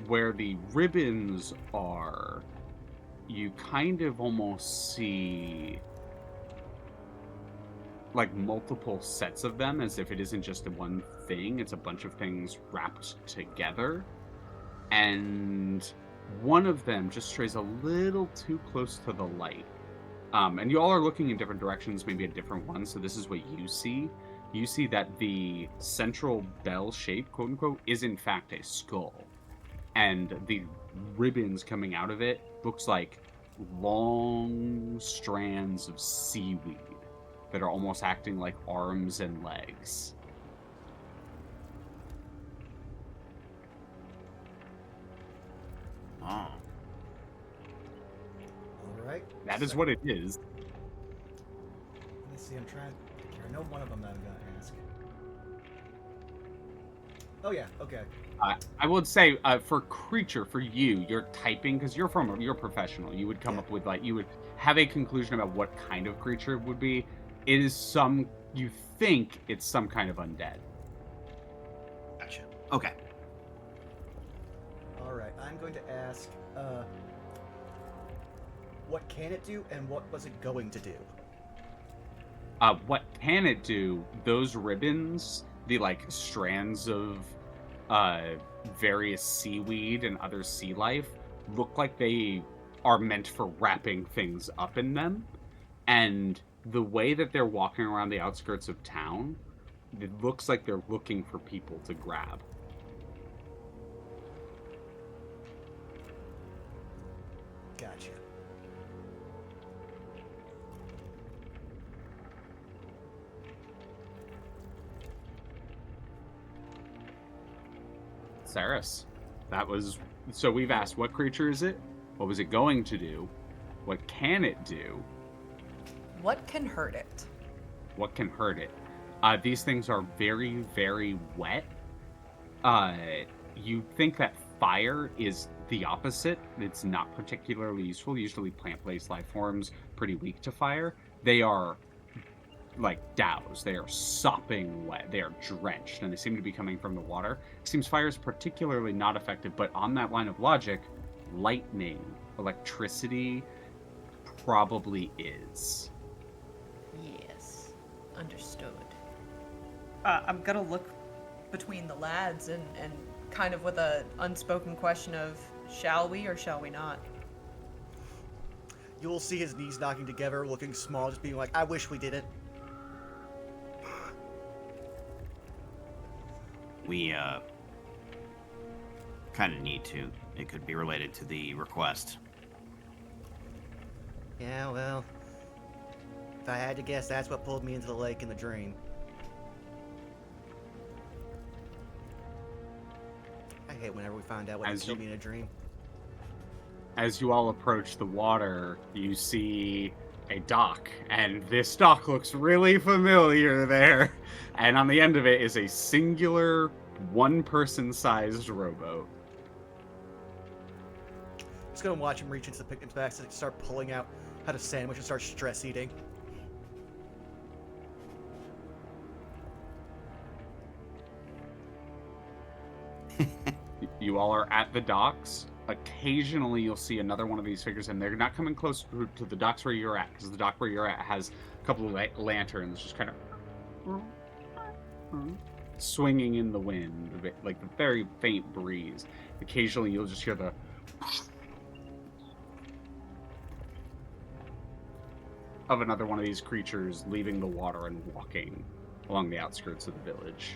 where the ribbons are, you kind of almost see like multiple sets of them, as if it isn't just one thing, it's a bunch of things wrapped together. And one of them just strays a little too close to the light. And you all are looking in different directions, maybe at different ones, so this is what you see. You see that the central bell shape, quote unquote, is in fact a skull. And the ribbons coming out of it looks like long strands of seaweed that are almost acting like arms and legs. Oh. That is what it is. Let me see. I'm trying. I know one of them that I'm gonna ask. Oh yeah. Okay. I would say for creature, for you, you're typing because you're a professional. You would come up with you would have a conclusion about what kind of creature it would be. It is you think it's some kind of undead. Gotcha. Okay. All right. I'm going to ask. What can it do, and what was it going to do? What can it do? Those ribbons, the strands of various seaweed and other sea life, look like they are meant for wrapping things up in them. And the way that they're walking around the outskirts of town, it looks like they're looking for people to grab. Gotcha. Saris, so we've asked what creature is it? What was it going to do? What can it do? What can hurt it? What can hurt it? These things are very, very wet. You think that fire is the opposite. It's not particularly useful. Usually plant-based life forms pretty weak to fire. They are like dows. They are sopping wet. They are drenched, and they seem to be coming from the water. It seems fire is particularly not effective, but on that line of logic, lightning, electricity probably is. Yes, understood. I'm gonna look between the lads and kind of with a unspoken question of, shall we or shall we not? You'll see his knees knocking together, looking small, just being like, I wish we didn't. We, kind of need to. It could be related to the request. Yeah, well, if I had to guess, that's what pulled me into the lake in the dream. I hate whenever we find out what killed me in a dream. As you all approach the water, you see a dock, and this dock looks really familiar there. And on the end of it is a singular, one-person-sized rowboat. Just gonna watch him reach into the picnic basket and start pulling out how to sandwich and start stress eating. You all are at the docks. Occasionally you'll see another one of these figures, and they're not coming close to the docks where you're at, because the dock where you're at has a couple of lanterns just kind of swinging in the wind, like the very faint breeze. Occasionally you'll just hear the of another one of these creatures leaving the water and walking along the outskirts of the village.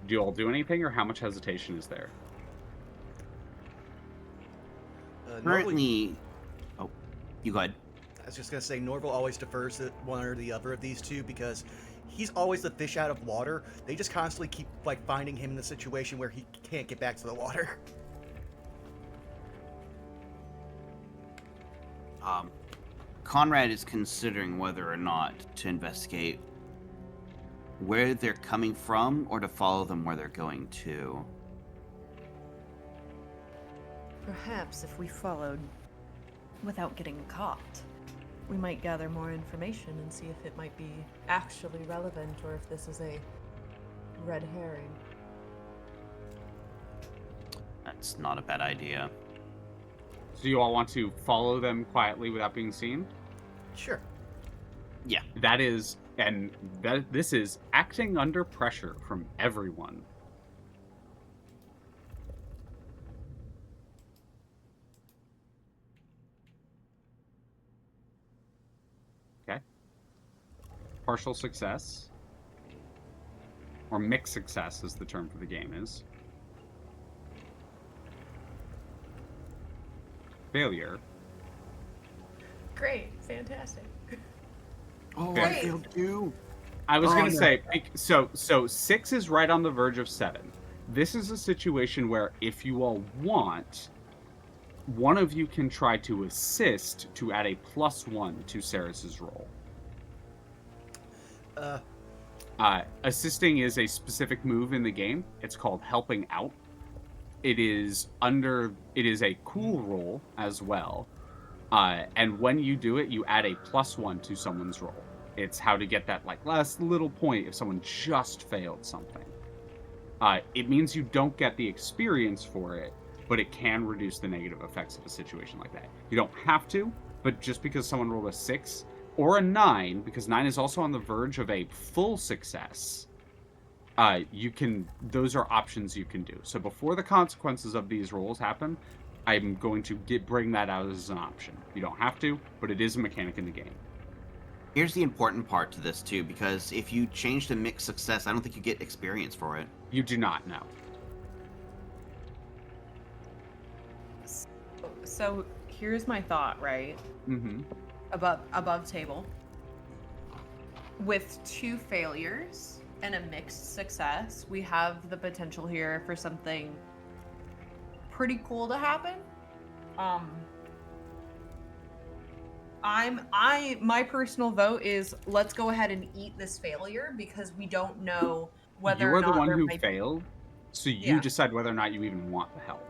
Do you all do anything, or how much hesitation is there? Currently... Oh, you go ahead. I was just gonna say, Norval always defers to one or the other of these two because he's always the fish out of water. They just constantly keep finding him in the situation where he can't get back to the water. Conrad is considering whether or not to investigate where they're coming from or to follow them where they're going to. Perhaps if we followed without getting caught, we might gather more information and see if it might be actually relevant or if this is a red herring. That's not a bad idea. So you all want to follow them quietly without being seen? Sure. Yeah. This is acting under pressure from everyone. Okay. Partial success. Or mixed success is the term for the game is. Failure. Great, fantastic. Oh, Okay. I failed too. I was going to no. say, so 6 is right on the verge of 7. This is a situation where if you all want, one of you can try to assist to add a +1 to Saris's roll. Assisting is a specific move in the game. It's called helping out. It is a cool roll as well. And when you do it, you add a +1 to someone's roll. It's how to get that like last little point if someone just failed something. It means you don't get the experience for it, but it can reduce the negative effects of a situation like that. You don't have to, but just because someone rolled a 6 or a 9, because 9 is also on the verge of a full success, those are options you can do. So before the consequences of these rolls happen, I'm going to bring that out as an option. You don't have to, but it is a mechanic in the game. Here's the important part to this too, because if you change to mixed success, I don't think you get experience for it. You do not know. So here's my thought, right? Mm-hmm. Above table. With 2 failures and a mixed success, we have the potential here for something pretty cool to happen. My personal vote is let's go ahead and eat this failure because we don't know whether You or are not the one there who might failed, so you Yeah. decide whether or not you even want the help.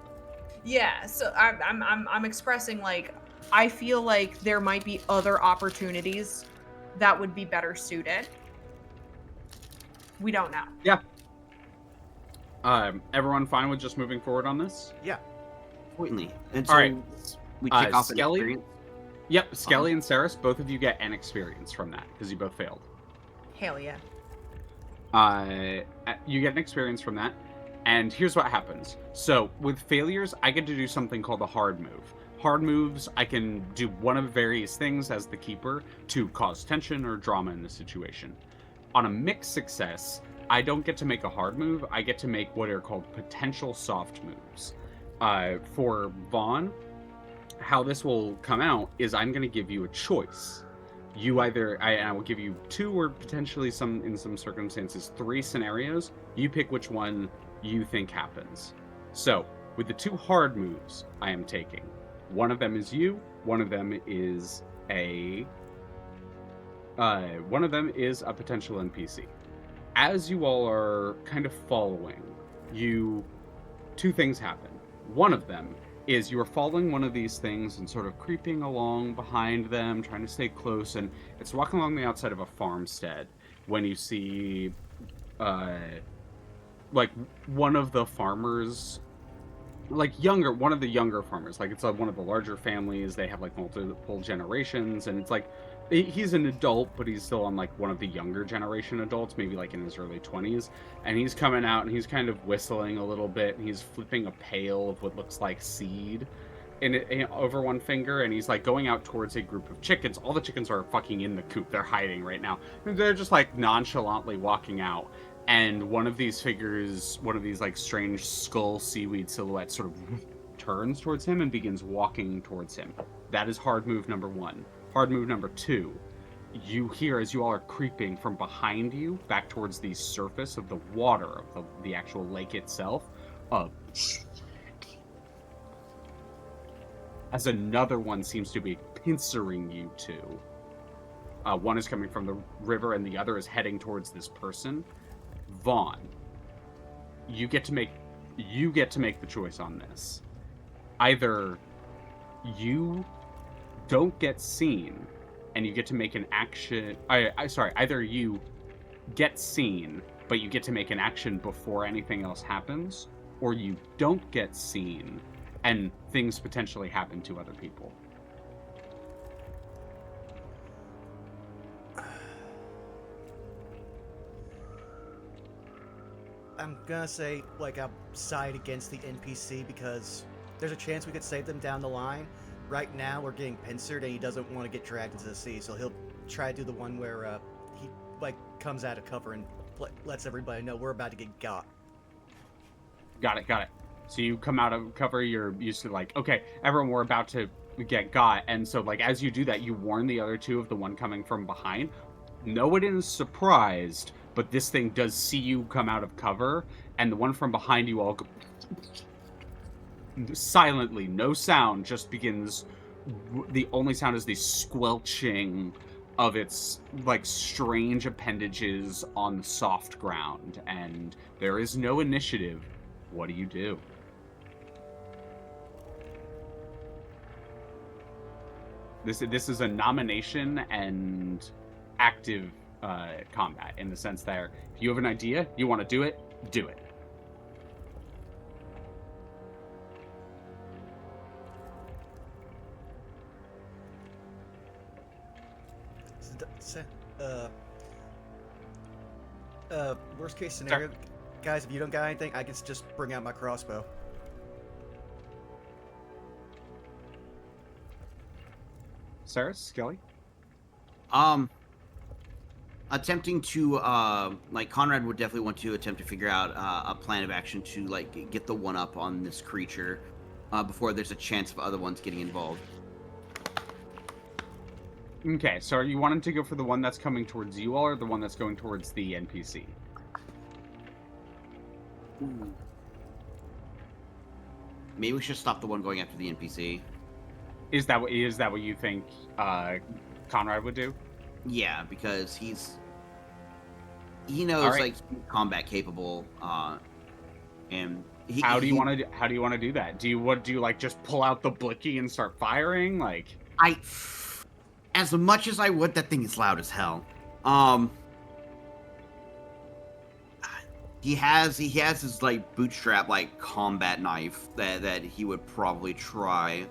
Yeah, so I'm expressing like I feel like there might be other opportunities that would be better suited. We don't know. Yeah. Everyone fine with just moving forward on this? Yeah. Importantly. And All so right. we kick off an Skelly? experience. Yep, Skelly and Saris, both of you get an experience from that, because you both failed. Hell yeah. You get an experience from that, and here's what happens. So, with failures, I get to do something called a hard move. Hard moves, I can do one of various things as the keeper to cause tension or drama in the situation. On a mixed success, I don't get to make a hard move, I get to make what are called potential soft moves. For Vaughn, how this will come out is I'm going to give you a choice. I will give you 2 or potentially in some circumstances 3 scenarios. You pick which one you think happens. So with the 2 hard moves I am taking, one of them is you, one of them is a potential NPC. As you all are kind of following, 2 things happen. One of them is you are following one of these things and sort of creeping along behind them, trying to stay close, and it's walking along the outside of a farmstead when you see like one of the farmers, one of the younger farmers, like it's one of the larger families. They have like multiple generations, and it's like he's an adult, but he's still on like one of the younger generation adults, maybe like in his early 20s, and he's coming out and he's kind of whistling a little bit, and he's flipping a pail of what looks like seed over one finger, and he's like going out towards a group of chickens. All the chickens are fucking in the coop. They're hiding right now. They're just like nonchalantly walking out, and one of these figures, one of these like strange skull seaweed silhouettes sort of turns towards him and begins walking towards him. That is hard move number 1. Hard move number 2, you hear as you all are creeping from behind you back towards the surface of the water of the actual lake itself, as another one seems to be pincering you 2. One is coming from the river and the other is heading towards this person. Vaughn, you get to make the choice on this. Either you don't get seen and you get to make an action. Either you get seen, but you get to make an action before anything else happens, or you don't get seen and things potentially happen to other people. I'm gonna say, like, I'll side against the NPC because there's a chance we could save them down the line. Right now, we're getting pincered, and he doesn't want to get dragged into the sea, so he'll try to do the one where he, like, comes out of cover and lets everybody know we're about to get got. Got it. So you come out of cover, you're used to like, okay, everyone, we're about to get got, and so, like, as you do that, you warn the other 2 of the one coming from behind. No one is surprised, but this thing does see you come out of cover, and the one from behind you all go silently, no sound, just begins. The only sound is the squelching of its like strange appendages on the soft ground, and there is no initiative. What do you do? This is a nomination and active combat in the sense that if you have an idea, you want to do it, do it. Worst case scenario, guys, if you don't got anything, I can just bring out my crossbow. Sarah, Skelly? Attempting to, like, Conrad would definitely want to attempt to figure out a plan of action to, like, get the one-up on this creature before there's a chance of other ones getting involved. Okay, so are you wanting to go for the one that's coming towards you all, or the one that's going towards the NPC? Ooh. Maybe we should stop the one going after the NPC. Is that what you think Conrad would do? Yeah, because he knows right. like he's combat capable, and how do you want to do that? Do you like just pull out the blicky and start firing? Like as much as I would, that thing is loud as hell. He has his like bootstrap like combat knife that he would probably try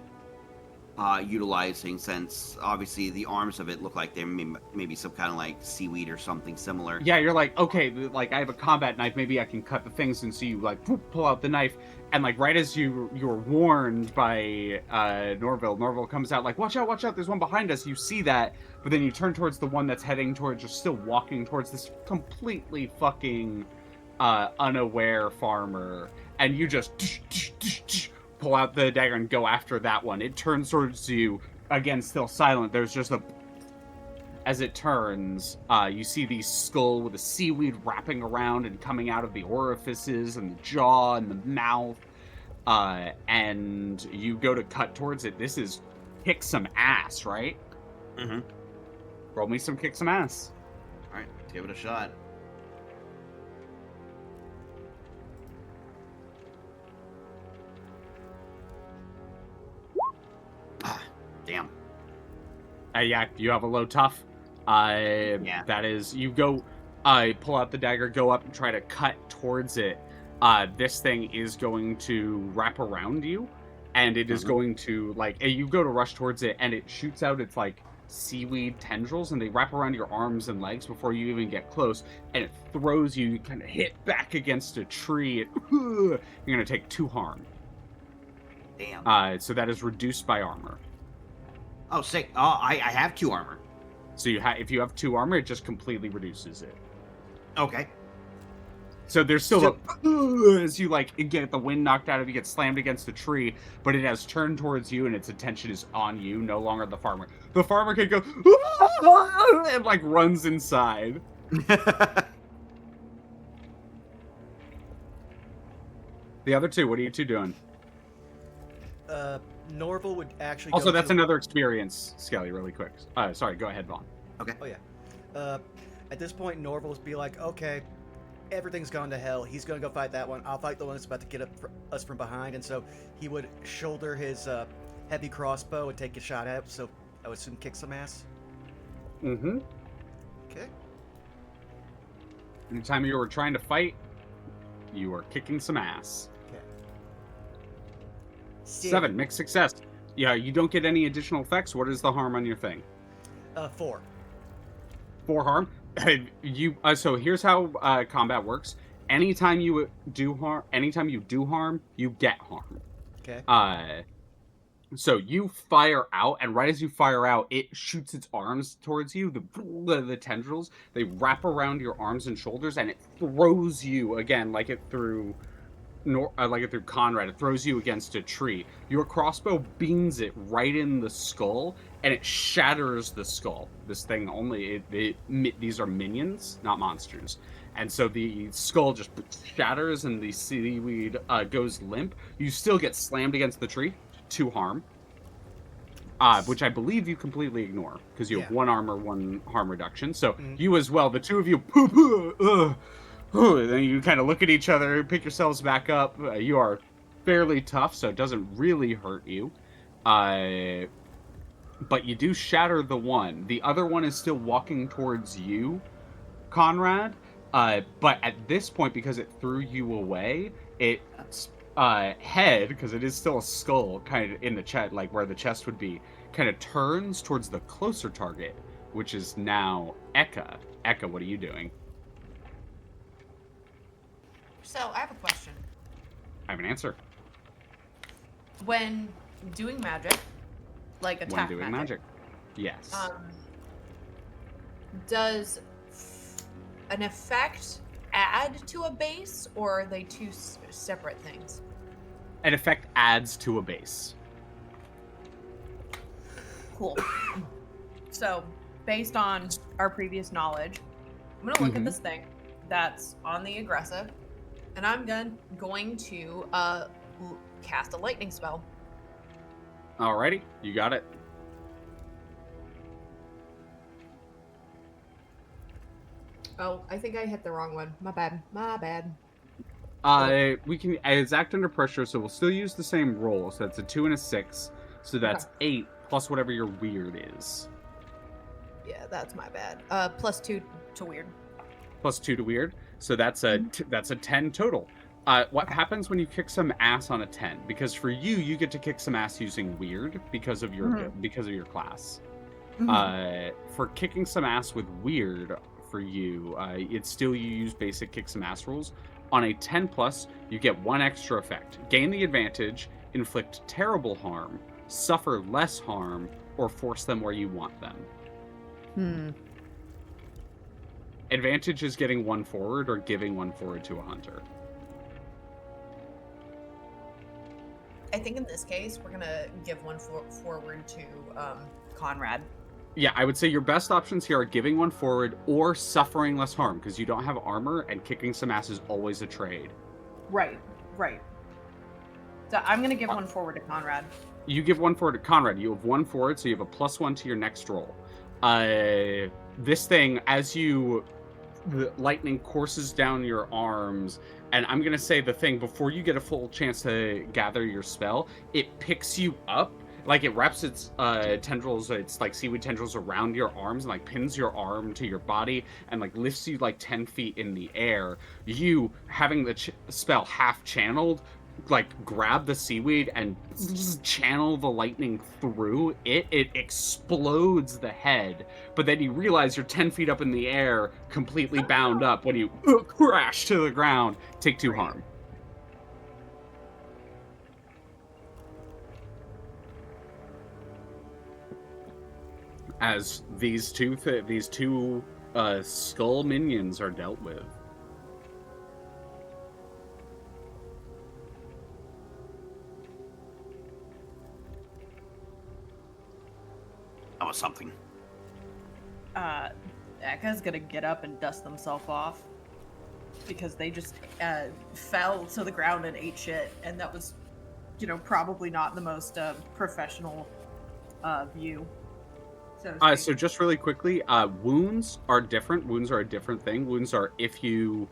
utilizing, since obviously the arms of it look like they're maybe some kind of like seaweed or something similar. Yeah, you're like, okay, like I have a combat knife, maybe I can cut the things, and so you like pull out the knife, and like right as you're warned by Norville comes out like, watch out, there's one behind us. You see that, but then you turn towards the one that's heading towards, just still walking towards this completely fucking unaware farmer, and you just pull out the dagger and go after that one. It turns towards you, again, still silent. There's just as it turns, you see the skull with the seaweed wrapping around and coming out of the orifices and the jaw and the mouth, and you go to cut towards it. This is kick some ass, right? Mm-hmm. Roll me some kick some ass. All right, let's give it a shot. Damn. Yeah, you have a low tough. Yeah. That is, you go, pull out the dagger, go up and try to cut towards it. This thing is going to wrap around you, and it is going to, like, you go to rush towards it, and it shoots out its, like, seaweed tendrils, and they wrap around your arms and legs before you even get close, and it throws you. You kind of hit back against a tree. You're going to take 2 harm. Damn. So that is reduced by armor. Oh, sick. Oh, I have 2 armor. So if you have 2 armor, it just completely reduces it. Okay. So there's still as you like get the wind knocked out of you, get slammed against the tree, but it has turned towards you and its attention is on you, no longer the farmer. The farmer can go and like runs inside. The other 2, what are you 2 doing? Norval would actually. Also, that's another experience, Skelly, really quick. Sorry, go ahead, Vaughn. Okay. Oh yeah. At this point, Norval would be like, okay, everything's gone to hell. He's gonna go fight that one. I'll fight the one that's about to get us from behind, and so he would shoulder his heavy crossbow and take a shot at it. So I would assume kick some ass. Mm-hmm. Okay. Anytime you were trying to fight, you were kicking some ass. 7, mixed success. Yeah, you don't get any additional effects. What is the harm on your thing? 4. 4 harm. So here's how combat works. Anytime you do harm, you get harm. Okay. So you fire out, and right as you fire out, it shoots its arms towards you. The tendrils, they wrap around your arms and shoulders, and it throws you again, like it threw Conrad. It throws you against a tree. Your crossbow beams it right in the skull, and it shatters the skull. This thing these are minions, not monsters, And so the skull just shatters and the seaweed goes limp. You still get slammed against the tree, 2 harm. Which I believe you completely ignore, because you have 1 armor, 1 harm reduction. So you as well, the 2 of you, and then you kind of look at each other, pick yourselves back up. You are fairly tough, so it doesn't really hurt you. But you do shatter the one. The other one is still walking towards you, Conrad. But at this point, because it threw you away, its head, because it is still a skull, kind of in the chest, like where the chest would be, kind of turns towards the closer target, which is now Eka. Eka, what are you doing? So I have a question. I have an answer. When doing magic, like attack When doing magic. Yes. Does an effect add to a base, or are they 2 separate things? An effect adds to a base. Cool. So, based on our previous knowledge, I'm going to look at this thing that's on the aggressive, and I'm going to cast a lightning spell. Alrighty, you got it. Oh, I think I hit the wrong one. My bad. We can. It's act under pressure, so we'll still use the same roll. So that's a 2 and a 6. So that's 8 plus whatever your weird is. Yeah, that's my bad. Plus 2 to weird. Plus 2 to weird. So that's a that's a 10 total. What happens when you kick some ass on a 10? Because for you, you get to kick some ass using weird because of your class. For kicking some ass with weird, for you, it's still you use basic kick some ass rules. On a 10 plus, you get 1 extra effect. Gain the advantage, inflict terrible harm, suffer less harm, or force them where you want them. Advantage is getting 1 forward or giving 1 forward to a hunter. I think in this case, we're going to give 1 forward to Conrad. Yeah, I would say your best options here are giving 1 forward or suffering less harm, because you don't have armor, and kicking some ass is always a trade. Right. So I'm going to give 1 forward to Conrad. You give 1 forward to Conrad. You have 1 forward, so you have a +1 to your next roll. This thing, as the lightning courses down your arms, and I'm going to say the thing, before you get a full chance to gather your spell, it picks you up. Like, it wraps its tendrils, its, like, seaweed tendrils around your arms and, like, pins your arm to your body and, like, lifts you, like, 10 feet in the air. You, having the spell half-channeled, like, grab the seaweed and channel the lightning through it. It explodes the head, but then you realize you're 10 feet up in the air, completely bound up when you crash to the ground, take 2 harm. As these two skull minions are dealt with. That was something. Eka's gonna get up and dust themselves off because they just fell to the ground and ate shit, and that was, probably not the most professional view. So just really quickly, wounds are different. Wounds are a different thing. Wounds are if you,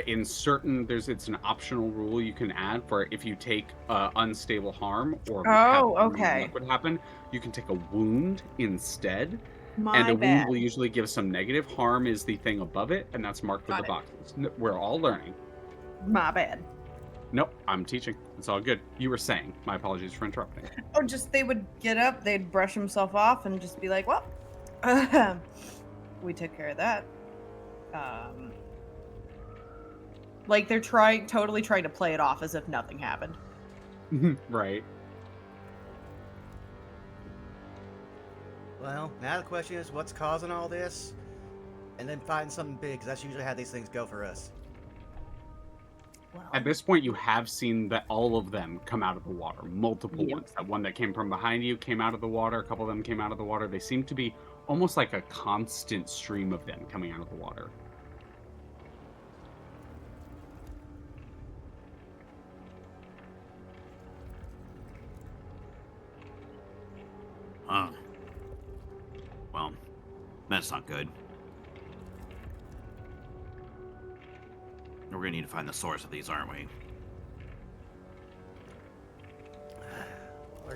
in certain, it's an optional rule you can add for if you take unstable harm or what would happen, you can take a wound instead. Wound will usually give some negative. Harm is the thing above it, and that's marked with the boxes. We're all learning. My bad. Nope, I'm teaching. It's all good. You were saying. My apologies for interrupting. Or just they would get up, they'd brush himself off, and just be like, well, we took care of that. Like they're totally trying to play it off as if nothing happened. Right. Well, now the question is, what's causing all this? And then find something big, because that's usually how these things go for us. Well, At this point, you have seen that all of them come out of the water. Multiple ones. That one that came from behind you came out of the water. A couple of them came out of the water. They seem to be almost like a constant stream of them coming out of the water. Well, that's not good. We're gonna need to find the source of these, aren't we?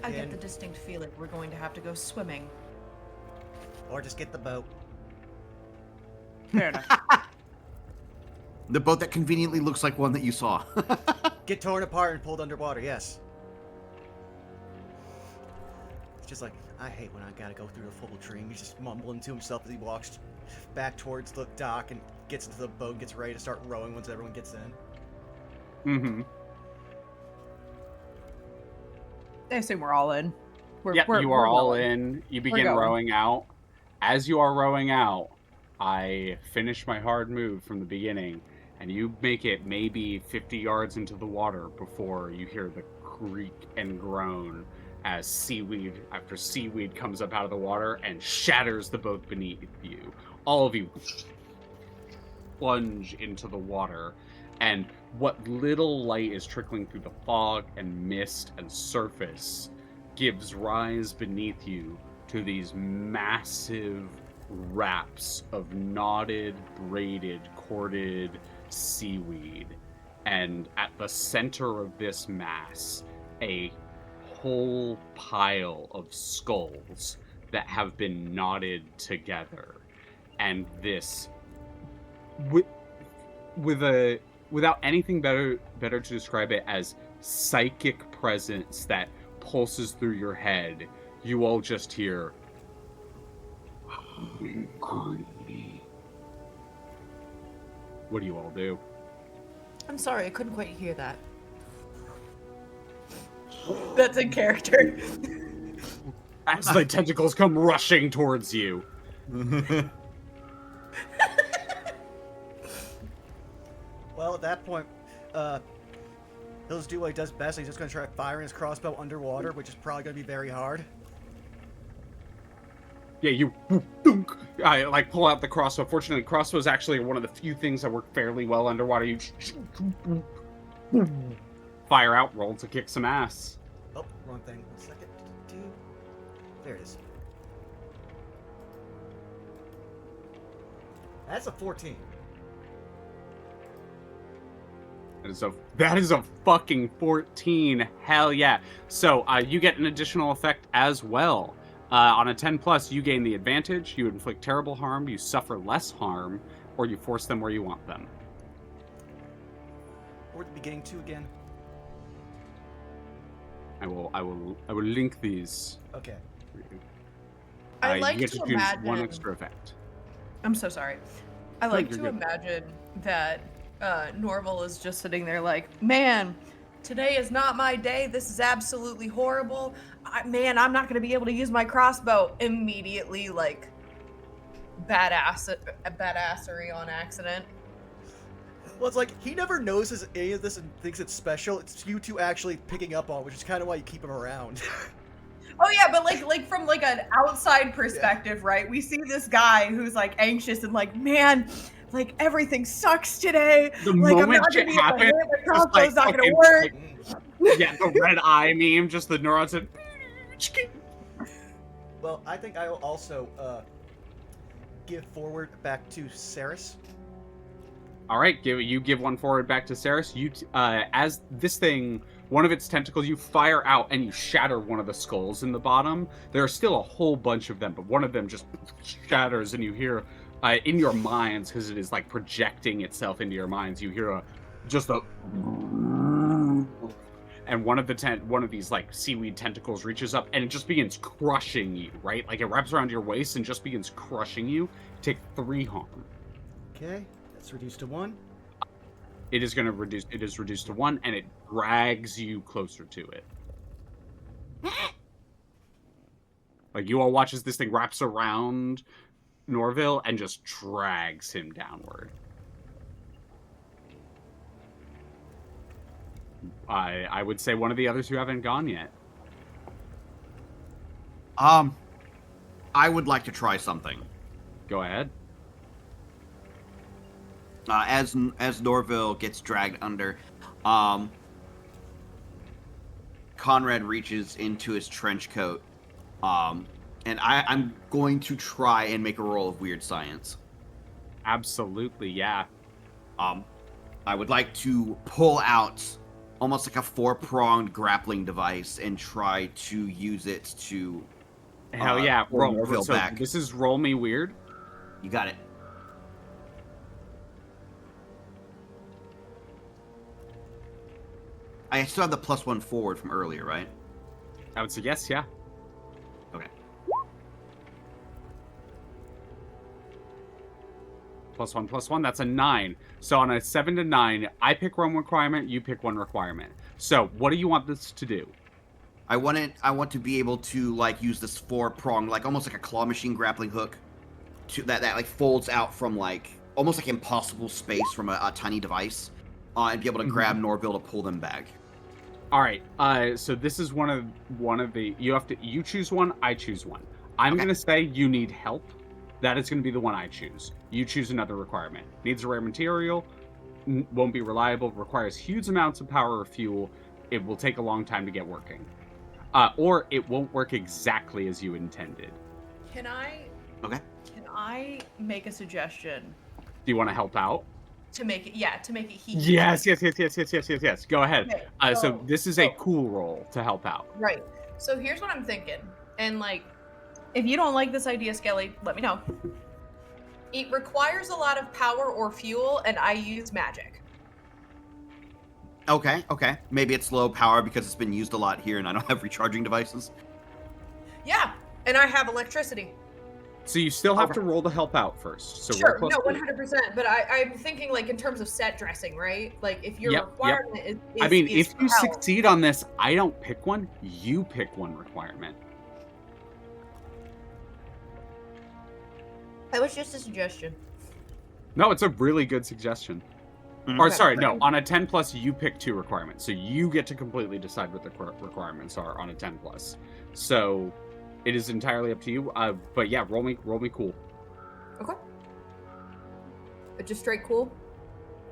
I get the distinct feeling we're going to have to go swimming. Or just get the boat. Fair enough. The boat that conveniently looks like one that you saw. Get torn apart and pulled underwater, yes. It's just like, I hate when I gotta go through a full dream. He's just mumbling to himself as he walks back towards the dock and gets into the boat and gets ready to start rowing once everyone gets in. Mm-hmm. I assume we're all in. You are all in. You begin rowing out. As you are rowing out, I finish my hard move from the beginning, and you make it maybe 50 yards into the water before you hear the creak and groan as seaweed after seaweed comes up out of the water and shatters the boat beneath you. All of you plunge into the water, and what little light is trickling through the fog and mist and surface gives rise beneath you to these massive wraps of knotted, braided, corded seaweed. And at the center of this mass, a whole pile of skulls that have been knotted together. And this, without anything better to describe it as psychic presence that pulses through your head, you all just hear, what do you all do? I'm sorry, I couldn't quite hear that. That's in character. As the tentacles come rushing towards you. Well, at that point, he'll just do what he does best. He's just going to try firing his crossbow underwater, which is probably going to be very hard. Yeah, you I pull out the crossbow. Fortunately, crossbow is actually one of the few things that work fairly well underwater. You fire out, roll to kick some ass. Oh, wrong thing. 1 second. There it is. That's a 14. That is a fucking 14. Hell yeah. So you get an additional effect as well. On a 10 plus, you gain the advantage, you inflict terrible harm, you suffer less harm, or you force them where you want them. Or at the beginning too again. I will link these. Okay. For you. I like you get to choose imagine one extra effect. I'm so sorry. I like you're to good. imagine that Norval is just sitting there like, man, today is not my day. This is absolutely horrible. Man, I'm not going to be able to use my crossbow. Immediately, like, badassery on accident. Well, it's like, he never notices any of this and thinks it's special. It's you two actually picking up on, which is kind of why you keep him around. Oh yeah, but like from like an outside perspective, right? We see this guy who's like anxious and like, man, like everything sucks today. The like I'm moment not shit gonna be able to happens, hit, my just crossbow's not gonna fucking, work. yeah, the red eye meme, just the neurons and... Well, I think I will also give forward back to Saris. All right, give one forward back to Saris. You, as this thing, one of its tentacles, you fire out and you shatter one of the skulls in the bottom. There are still a whole bunch of them, but one of them just shatters, and you hear, in your minds, because it is like projecting itself into your minds, you hear just a, and one of these like seaweed tentacles reaches up and it just begins crushing you. Right, like it wraps around your waist and just begins crushing you. Take 3 harm. Okay. It's reduced to 1. It is reduced to 1, and it drags you closer to it. Like, you all watch as this thing wraps around Norville and just drags him downward. I would say one of the others who haven't gone yet. I would like to try something. Go ahead. As Norville gets dragged under, Conrad reaches into his trench coat, And I'm going to try and make a roll of weird science. Absolutely, yeah. I would like to pull out almost like a 4-pronged grappling device and try to use it to Hell yeah. pull Norville So back. this is roll me weird. You got it. I still have the +1 forward from earlier, right? I would say yes, yeah. Okay. +1, that's a 9. So on a 7 to 9, I pick one requirement, you pick one requirement. So what do you want this to do? I want to be able to like use this 4-pronged, like almost like a claw machine grappling hook, to that like folds out from like almost like impossible space from a tiny device, and be able to grab Norville to pull them back. All right. So this is one of the you choose one, I choose one. I'm gonna say you need help. That is going to be the one I choose. You choose another requirement. Needs a rare material, won't be reliable, requires huge amounts of power or fuel. It will take a long time to get working. Or it won't work exactly as you intended. Can I make a suggestion Do you want to help out? to make it heat? Yes. Go ahead. Okay, So this is a cool role to help out. Right. So here's what I'm thinking. And like, if you don't like this idea, Skelly, let me know. It requires a lot of power or fuel, and I use magic. Okay. Maybe it's low power because it's been used a lot here, and I don't have recharging devices. Yeah, and I have electricity. So you still have to roll to help out first. So Sure, roll no, +2. 100%. But I'm thinking like in terms of set dressing, right? Like if your requirement is I mean, is if you health. succeed on this, I don't pick one. You pick one requirement. That was just a suggestion. No, it's a really good suggestion. Mhm. Or sorry, no, on a 10 plus, you pick 2 requirements. So you get to completely decide what the requirements are on a 10 plus. So it is entirely up to you. But yeah, roll me cool. Okay. But just straight cool?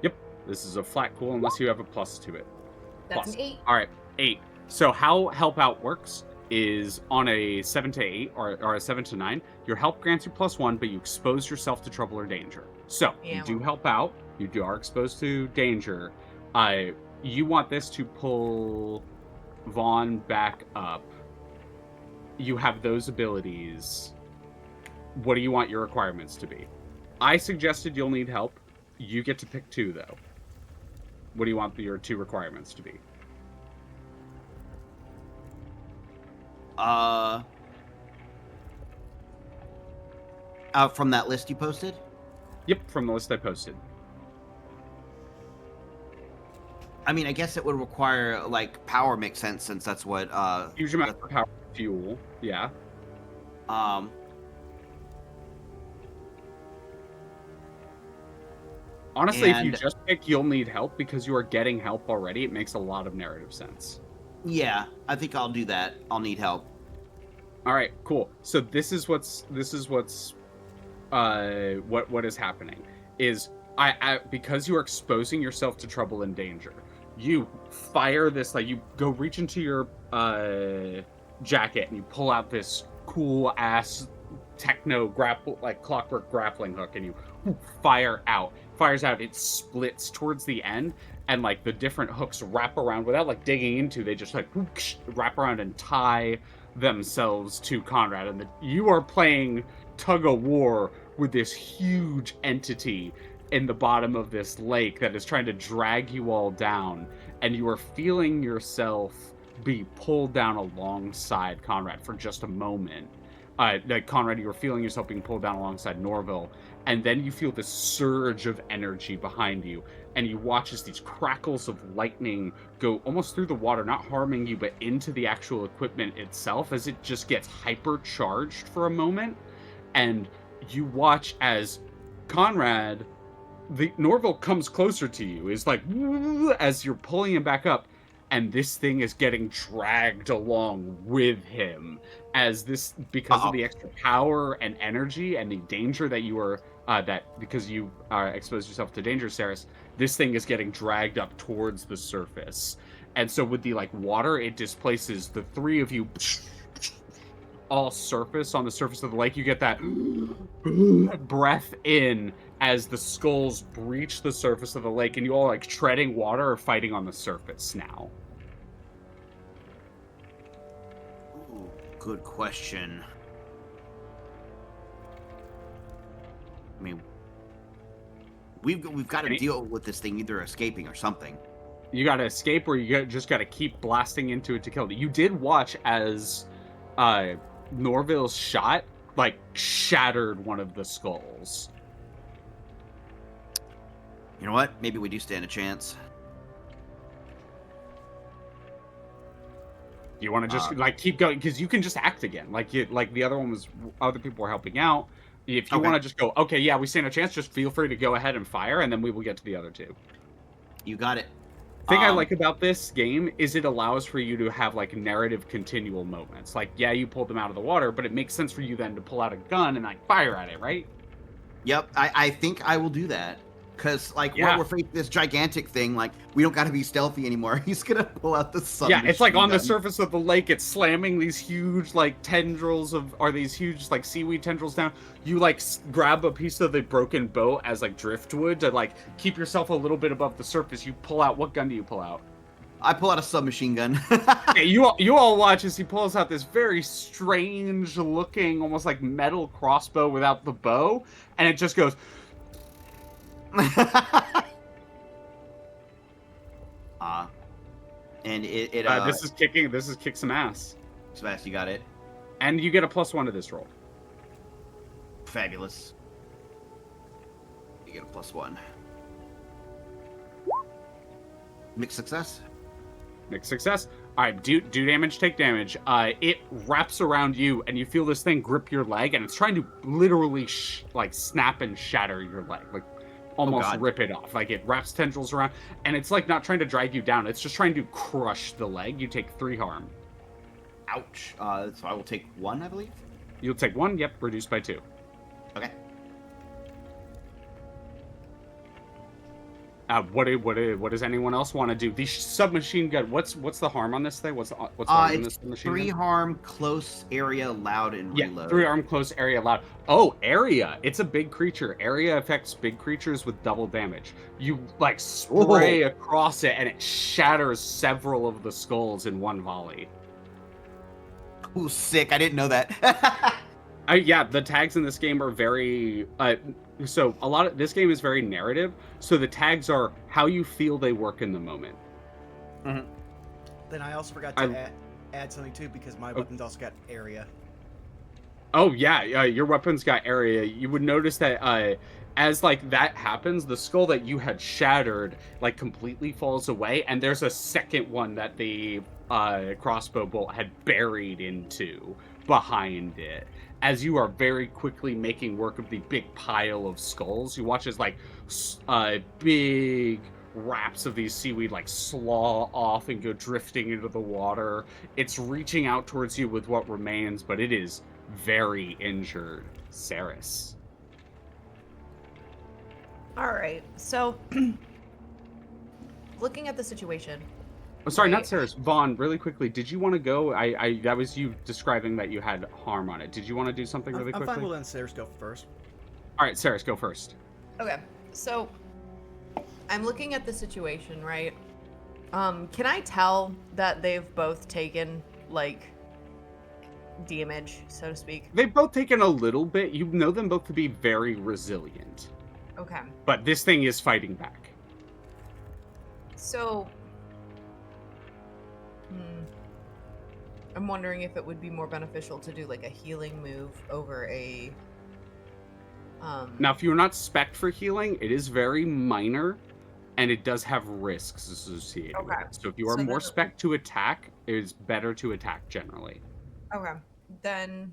Yep. This is a flat cool unless you have a plus to it. That's Plus. an 8. All right, 8. So how help out works is on a 7 to 8 or a 7 to 9, your help grants you +1, but you expose yourself to trouble or danger. So Yeah, you do help out. You are exposed to danger. You want this to pull Vaughn back up. You have those abilities. What do you want your requirements to be? I suggested you'll need help. You get to pick 2, though. What do you want your 2 requirements to be? From that list you posted? Yep, from the list I posted. I mean, I guess it would require, like, power makes sense since that's what, Huge amount of power, fuel, yeah. Honestly, if you And- just pick you'll need help because you are getting help already, it makes a lot of narrative sense. Yeah, I think I'll do that. I'll need help. All right, cool. So this is what's what is happening is I because you are exposing yourself to trouble and danger. You fire this, like you go reach into your jacket and you pull out this cool ass techno grapple, like clockwork grappling hook, and you fires out. It splits towards the end, and like the different hooks wrap around without like digging into. They just like wrap around and tie themselves to Conrad, and you are playing tug of war with this huge entity in the bottom of this lake that is trying to drag you all down, and you are feeling yourself be pulled down alongside Conrad for just a moment. Like Conrad, you were feeling yourself being pulled down alongside Norville, and then you feel this surge of energy behind you, and you watch as these crackles of lightning go almost through the water, not harming you, but into the actual equipment itself as it just gets hypercharged for a moment. And you watch as Conrad, the Norville comes closer to you, is like as you're pulling him back up, and this thing is getting dragged along with him as this, because of the extra power and energy and the danger that you are that because you exposed yourself to danger, Saris, this thing is getting dragged up towards the surface. And so with the like water, it displaces the 3 of you all surface on the surface of the lake. You get that breath in as the skulls breach the surface of the lake, and you all like treading water or fighting on the surface now. Ooh, good question. I mean, we've got to deal with this thing either escaping or something. You got to escape, or just got to keep blasting into it to kill it. You did watch as Norville's shot like shattered one of the skulls. You know what? Maybe we do stand a chance. You want to just like keep going because you can just act again. Like the other one was, other people were helping out. If you want to just go, okay, yeah, we stand a chance. Just feel free to go ahead and fire, and then we will get to the other two. You got it. The thing I like about this game is it allows for you to have like narrative continual moments. Like, yeah, you pulled them out of the water, but it makes sense for you then to pull out a gun and like fire at it, right? Yep, I think I will do that. Because, like, we're facing this gigantic thing, like, we don't got to be stealthy anymore. He's going to pull out the submachine it's like on gun. the surface of the lake, it's slamming these huge, like, tendrils or these huge, like, seaweed tendrils down. You, like, grab a piece of the broken boat as, like, driftwood to, like, keep yourself a little bit above the surface. You pull out, what gun do you pull out? I pull out a submachine gun. Okay, you all watch as he pulls out this very strange looking, almost like metal crossbow without the bow, and it just goes... And it this is kick some ass. Sebastian, you got it. And you get a +1 to this roll. Fabulous. You get a +1. Mixed success. Mixed success. All right, do damage, take damage. It wraps around you, and you feel this thing grip your leg, and it's trying to literally like snap and shatter your leg, like almost rip it off. Like it wraps tendrils around, and it's like not trying to drag you down. It's just trying to crush the leg. You take 3 harm. Ouch. So I will take 1, I believe. You'll take 1. Yep, reduced by 2. Okay. What does anyone else want to do? The submachine gun. What's the harm on this thing? What's harm on this submachine 3 gun? harm, close area, loud, and reload. 3 harm, close area, loud. Oh, area. It's a big creature. Area affects big creatures with double damage. You like spray across it, and it shatters several of the skulls in one volley. Ooh, sick! I didn't know that. Yeah, the tags in this game are very. So a lot of this game is very narrative. So the tags are how you feel they work in the moment. Mm-hmm. Then I also forgot to add something too, because my weapons also got area. Oh yeah, your weapons got area. You would notice that as like that happens, the skull that you had shattered like completely falls away, and there's a second one that the crossbow bolt had buried into behind it. As you are very quickly making work of the big pile of skulls, you watch as like big wraps of these seaweed like slaw off and go drifting into the water. It's reaching out towards you with what remains, but it is very injured. Saris. All right. So, looking at the situation. Oh, sorry, not Saris. Vaughn, really quickly, did you want to go? I that was you describing that you had harm on it. Did you want to do something really quickly? I'm fine. We'll let Saris go first. All right, Saris, go first. Okay. So, I'm looking at the situation, right? Can I tell that they've both taken like damage, so to speak? They've both taken a little bit. You know them both to be very resilient. Okay. But this thing is fighting back. So, I'm wondering if it would be more beneficial to do like a healing move over a. Now, if you're not spec'd for healing, it is very minor, and it does have risks associated with it. So if you are more spec'd to attack, it is better to attack generally. Okay, then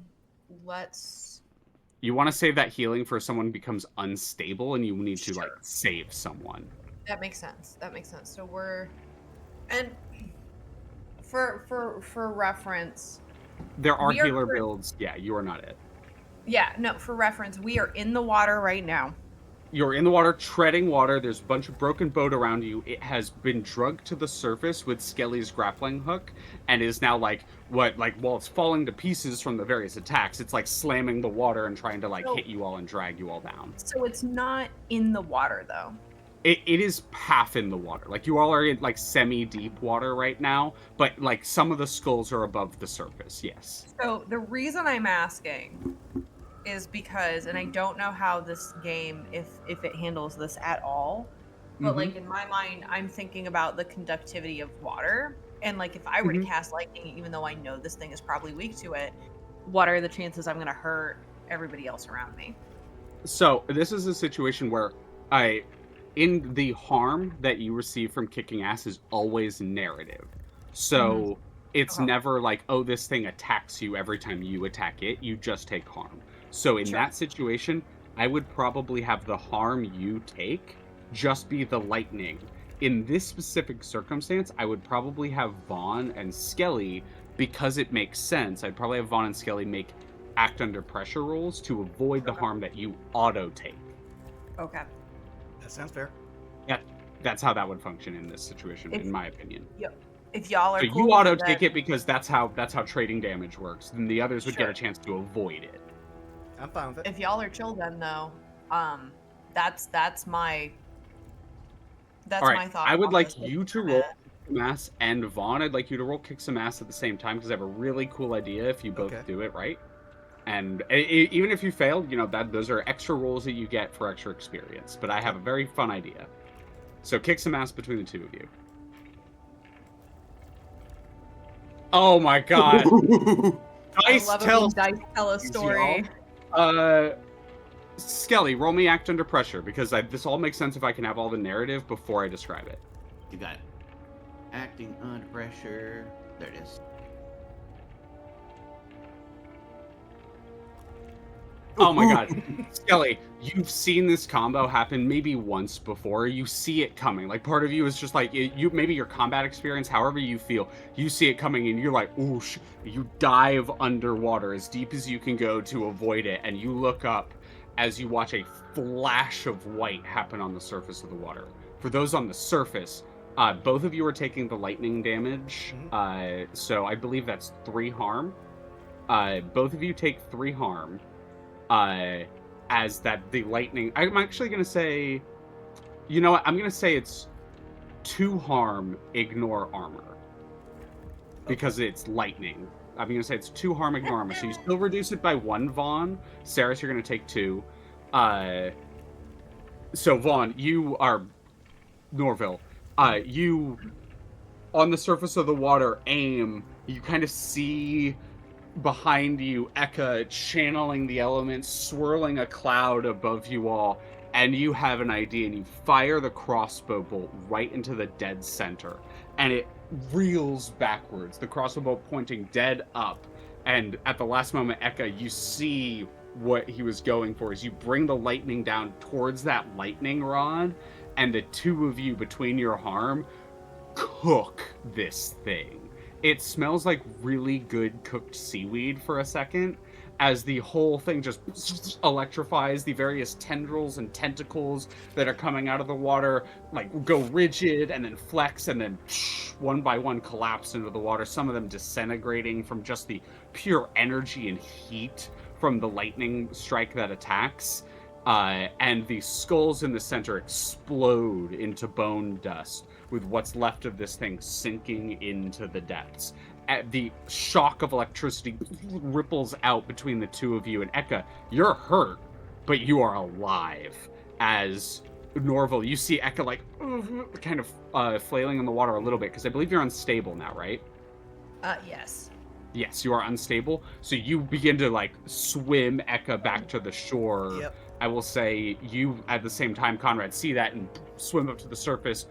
let's. You want to save that healing for someone who becomes unstable, and you need to like save someone. That makes sense. So we're, and for reference, there are healer builds. Yeah, you are not it. Yeah, no, for reference, we are in the water right now. You're in the water, treading water. There's a bunch of broken boat around you. It has been drugged to the surface with Skelly's grappling hook, and is now while it's falling to pieces from the various attacks, it's like slamming the water and trying to So- hit you all and drag you all down. So it's not in the water though. It is half in the water. Like, you all are in like semi-deep water right now, but like some of the skulls are above the surface. Yes. So the reason I'm asking is because, and I don't know how this game, if it handles this at all, but Mhm. like in my mind, I'm thinking about the conductivity of water, and like if I were to Mhm. cast lightning, even though I know this thing is probably weak to it, what are the chances I'm going to hurt everybody else around me? So this is a situation where in the harm that you receive from kicking ass is always narrative. So it's Okay. never like, oh, this thing attacks you every time you attack it. You just take harm. So in Sure. that situation, I would probably have the harm you take just be the lightning. In this specific circumstance, I would probably have Vaughn and Skelly, because it makes sense. I'd probably have Vaughn and Skelly make act under pressure rolls to avoid the harm that you auto take. Okay. That sounds fair. Yeah, that's how that would function in this situation, If- in my opinion. If y'all are So cool you with auto it, take then- it because that's how trading damage works. Then the others would get Sure. a chance to avoid it. I'm fine with it. If y'all are chill, then though, that's my All right, my thought. I would like process you to on roll that. Kick Some Ass, and Vaughn, I'd like you to roll Kick Some Ass at the same time because I have a really cool idea if you both Okay. do it right. And even if you fail, those are extra rolls that you get for extra experience. But I have a very fun idea. So Kick Some Ass between the two of you. Oh my god. I Dice love it tell when dice tell a story. Skelly, roll me act under pressure because this all makes sense if I can have all the narrative before I describe it. You got it. Acting under pressure. There it is. Oh my god. Skelly, you've seen this combo happen maybe once before. You see it coming. Like, part of you is just like, maybe your combat experience, however you feel, you see it coming and you're like, oosh. You dive underwater as deep as you can go to avoid it, and you look up as you watch a flash of white happen on the surface of the water. For those on the surface, both of you are taking the lightning damage. So I believe that's 3 harm. Both of you take 3 harm. As that the lightning, I'm actually gonna say, you know what, I'm gonna say it's 2 harm, ignore armor, because it's lightning. I'm gonna say it's 2 harm, ignore armor. So you still reduce it by 1, Vaughn. Saris, you're gonna take 2. So Vaughn, you are Norville. You on the surface of the water aim. You kind of see behind you, Eka channeling the elements, swirling a cloud above you all, and you have an idea, and you fire the crossbow bolt right into the dead center, and it reels backwards, the crossbow bolt pointing dead up, and at the last moment, Eka, you see what he was going for, is you bring the lightning down towards that lightning rod, and the two of you, between your harm, cook this thing. It smells like really good cooked seaweed for a second, as the whole thing just electrifies. The various tendrils and tentacles that are coming out of the water like go rigid and then flex and then one by one collapse into the water, some of them disintegrating from just the pure energy and heat from the lightning strike that attacks. And the skulls in the center explode into bone dust, with what's left of this thing sinking into the depths. The shock of electricity ripples out between the two of you, and Eka, you're hurt, but you are alive. As Norville, you see Eka like kind of flailing in the water a little bit, because I believe you're unstable now, right? Yes. Yes, you are unstable. So you begin to like swim Eka back to the shore. Yep. I will say you, at the same time, Conrad, see that and swim up to the surface,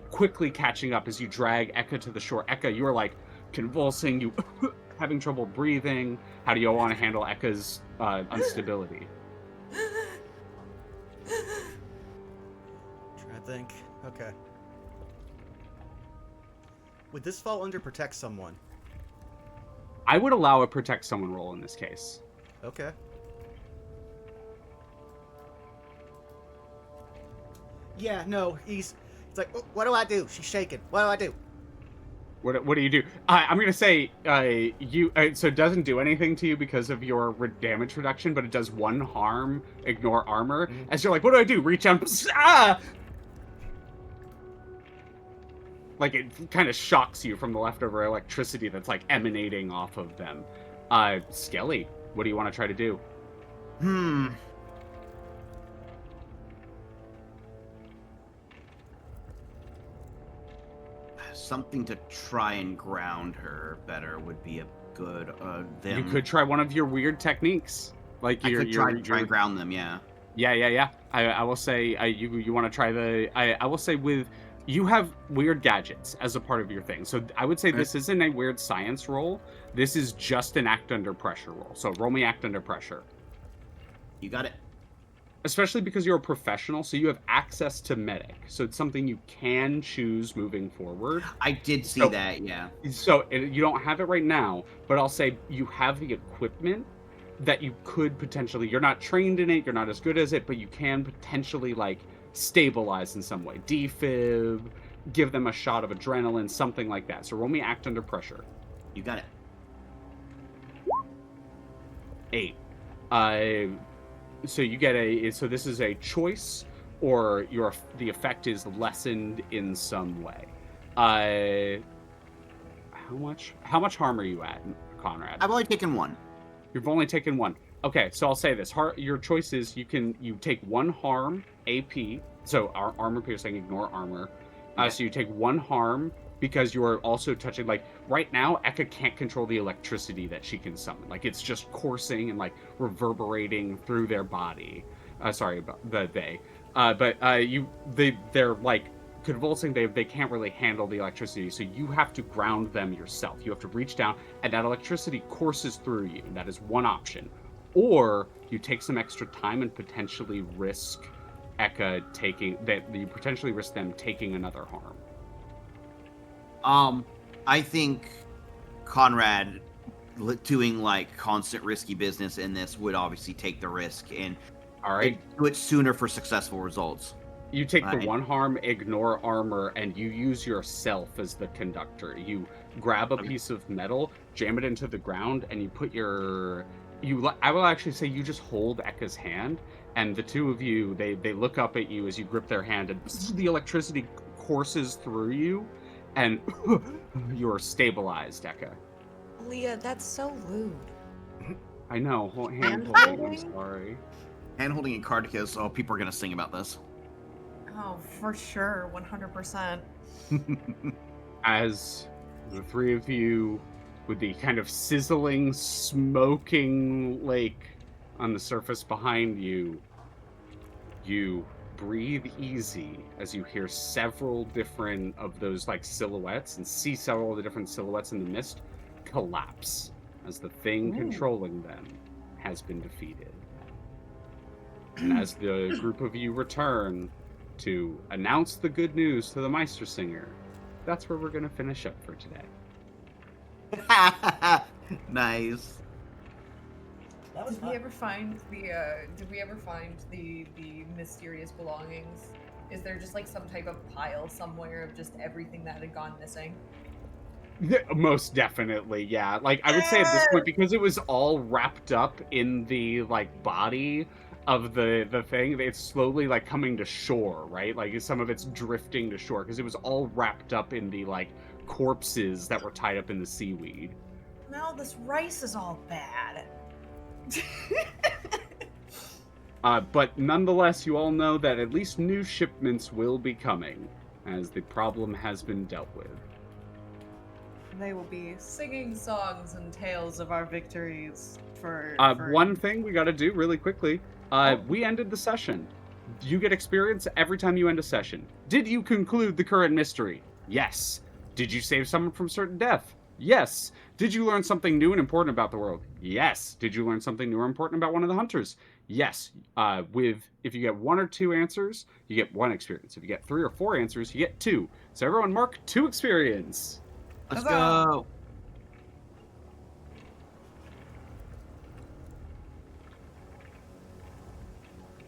quickly catching up as you drag Eka to the shore. Eka, you are like convulsing, you having trouble breathing. How do you want to handle Eka's instability? Trying to think. Okay. Would this fall under protect someone? I would allow a protect someone roll in this case. Okay. Yeah, no, he's like, "Oh, what do I do? She's shaking. What do I do? What do you do? I'm gonna say you. So it doesn't do anything to you because of your damage reduction, but it does 1 harm. Ignore armor. Mhm. As you're like, what do I do? Reach out. Ah! Like it kind of shocks you from the leftover electricity that's like emanating off of them. Skelly, what do you want to try to do? Something to try and ground her better would be a good. You could try one of your weird techniques. Like I could try and ground them. Yeah. Yeah. I will say you want to try the. I will say with you have weird gadgets as a part of your thing. So I would say this isn't a weird science roll. This is just an act under pressure roll. So roll me act under pressure. You got it. Especially because you're a professional, so you have access to medic. So it's something you can choose moving forward. I did see that, yeah. So you don't have it right now, but I'll say you have the equipment that you could potentially, you're not trained in it, you're not as good as it, but you can potentially like stabilize in some way. Defib, give them a shot of adrenaline, something like that. So roll me act under pressure. You got it. 8. So you get so this is a choice, or the effect is lessened in some way. How much harm are you at, Conrad? I've only taken 1. You've only taken 1. Okay, so I'll say this: your choice is you take 1 harm AP. So armor piercing, ignore armor. Okay. So you take 1 harm because you are also touching. Like right now, Eka can't control the electricity that she can summon. Like it's just coursing and like reverberating through their body. Sorry about they. They're like convulsing. They can't really handle the electricity. So you have to ground them yourself. You have to reach down, and that electricity courses through you. That is one option. Or you take some extra time and potentially risk Eka taking that. You potentially risk them taking another harm. I think Conrad doing like constant risky business in this would obviously take the risk and All right, do it sooner for successful results. you take the 1 harm, ignore armor, and you use yourself as the conductor. You grab a piece of metal, jam it into the ground, and you put I will actually say you just hold Eka's hand, and the two of you, they look up at you as you grip their hand, and the electricity courses through you, and you're stabilized, Eka. Leah, that's so lewd. I know. Hand holding, Hand-holding? I'm sorry. Hand holding in Kartakass, oh, people are gonna sing about this. Oh, for sure, 100%. As the 3 of you, with the kind of sizzling, smoking lake on the surface behind you, you breathe easy as you hear several different of those like silhouettes and see several of the different silhouettes in the mist collapse as the thing controlling them has been defeated. And as the group of you return to announce the good news to the Meistersinger, that's where we're going to finish up for today. Nice. That was Did we fun. ever find the mysterious belongings? Is there just like some type of pile somewhere of just everything that had gone missing? Most definitely, yeah. Like I would say at this point, because it was all wrapped up in the like body of the thing, it's slowly like coming to shore, right? Like some of it's drifting to shore because it was all wrapped up in the like corpses that were tied up in the seaweed. No, this rice is all bad. But nonetheless, you all know that at least new shipments will be coming as the problem has been dealt with. They will be singing songs and tales of our victories for One thing we got to do really quickly. We ended the session. You get experience every time you end a session. Did you conclude the current mystery? Yes. Did you save someone from certain death? Yes. Did you learn something new and important about the world? Yes. Did you learn something new or important about one of the hunters? Yes. If you get 1 or 2 answers, you get 1 experience. If you get 3 or 4 answers, you get 2. So everyone mark 2 experience. Let's Huzzah! go.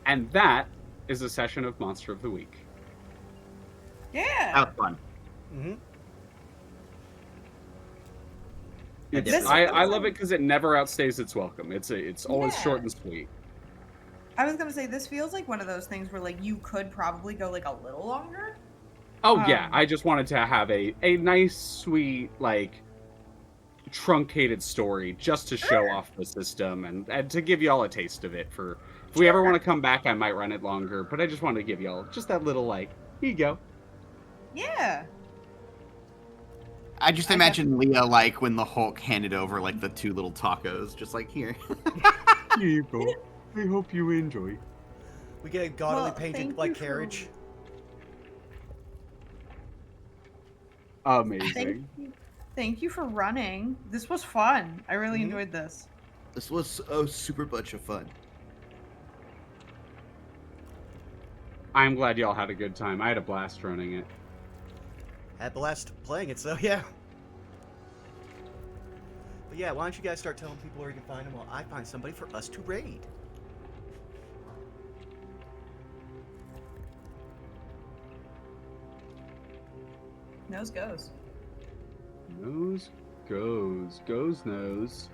And that is a session of Monster of the Week. That was fun. Mm-hmm. I love it because it never outstays its welcome. It's always Yeah. short and sweet. I was gonna say this feels like one of those things where like you could probably go like a little longer. Oh yeah, Um, I just wanted to have a nice, sweet, like truncated story just to show off the system and to give y'all a taste of it. For if we ever want to come back, I might run it longer. But I just wanted to give y'all just that little like, here you go. Yeah. I just I imagine Leah like when the Hulk handed over like the 2 little tacos, just like here. Here you go. I hope you enjoy. We get a gaudily Well, painted thank like you for- carriage. Amazing. Thank you for running. This was fun. I really Mhm. enjoyed this. This was a super bunch of fun. I'm glad y'all had a good time. I had a blast running it. Had blast playing it, so yeah. But yeah, why don't you guys start telling people where you can find them while I find somebody for us to raid. Nose goes. Nose goes nose.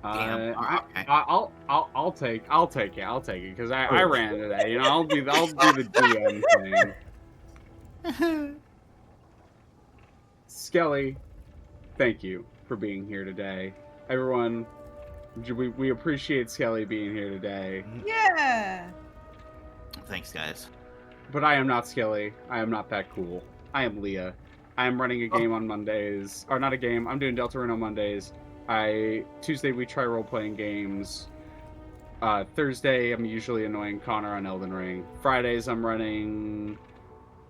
Damn. Okay. I'll take it because I ran today. You know, I'll do the DM thing. Skelly, thank you for being here today. Everyone, we appreciate Skelly being here today. Yeah. Thanks, guys. But I am not Skelly. I am not that cool. I am Leah. I am running a game on Mondays. Or not a game. I'm doing Deltarune on Mondays. Tuesday we try role-playing games. Thursday I'm usually annoying Connor on Elden Ring. Fridays I'm running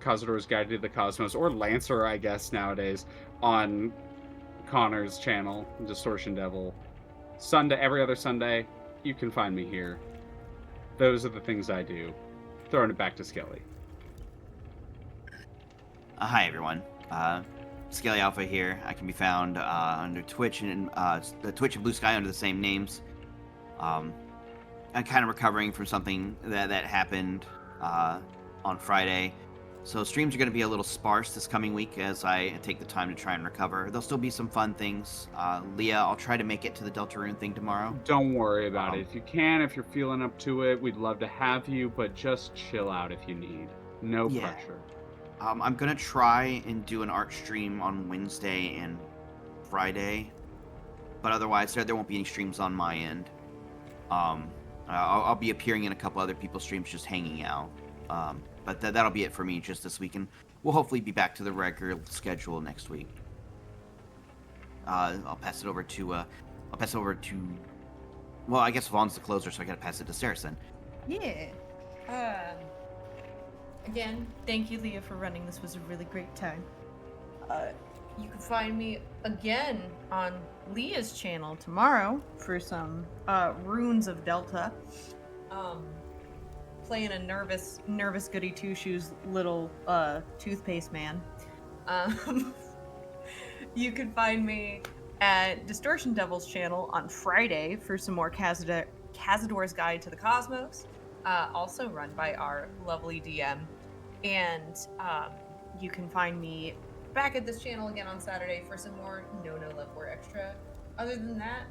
Cazador's Guide to the Cosmos, or Lancer, I guess, nowadays, on Connor's channel, Distortion Devil. Every other Sunday, you can find me here. Those are the things I do. Throwing it back to Skelly. Hi, everyone. Skelly Alpha here. I can be found under Twitch and the Twitch and Blue Sky under the same names. I'm kind of recovering from something that happened on Friday. So streams are going to be a little sparse this coming week as I take the time to try and recover. There'll still be some fun things. Leah, I'll try to make it to the Deltarune thing tomorrow. Don't worry about it. If you can, if you're feeling up to it, we'd love to have you, but just chill out if you need. No pressure. I'm going to try and do an art stream on Wednesday and Friday. But otherwise, there won't be any streams on my end. I'll be appearing in a couple other people's streams just hanging out. But that'll be it for me just this week, and we'll hopefully be back to the regular schedule next week. I'll pass it over to. Well, I guess Vaughn's the closer, so I gotta pass it to Saracen. Yeah. Again, thank you, Leah, for running. This was a really great time. You can find me again on Leah's channel tomorrow for some Runes of Delta. Playing a nervous goody two shoes little toothpaste man. You can find me at Distortion Devil's channel on Friday for some more Cazador's Guide to the Cosmos, also run by our lovely DM. And you can find me back at this channel again on Saturday for some more No Love War Extra. Other than that,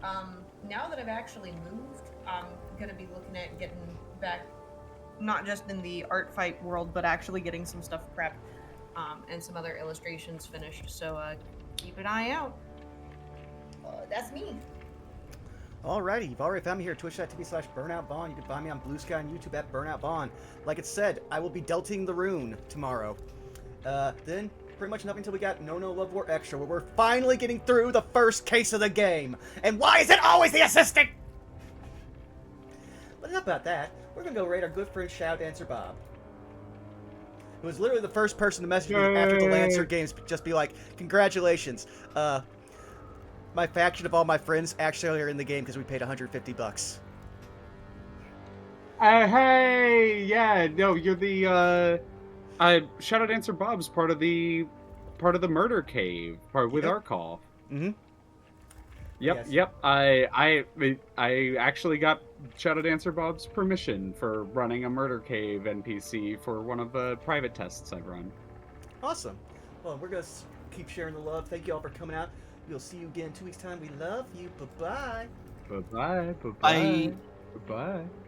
now that I've actually moved, I'm gonna be looking at getting back, not just in the art fight world, but actually getting some stuff prepped and some other illustrations finished. So keep an eye out. That's me. Alrighty, you've already found me here at twitch.tv/BurnoutVaughn. You can find me on Blue Sky and YouTube at BurnoutVaughn. Like it said, I will be delting the rune tomorrow. Then, pretty much nothing until we got No Love War Extra, where we're finally getting through the first case of the game. And why is it always the assistant? But enough about that. We're gonna go raid our good friend Shout Dancer Bob, who was literally the first person to message me after the Lancer games, just be like, congratulations. My faction of all my friends actually are in the game because we paid $150. Hey, yeah, no, you're the Shout Out Answer Bob's part of the murder cave with Yep. our call. Mm-hmm. Yep, Yes. yep. I actually got Shout Out Answer Bob's permission for running a murder cave NPC for one of the private tests I've run. Awesome. Well, we're going to keep sharing the love. Thank you all for coming out. We'll see you again in 2 weeks' time. We love you. Bye-bye. Bye-bye. Bye. Bye-bye.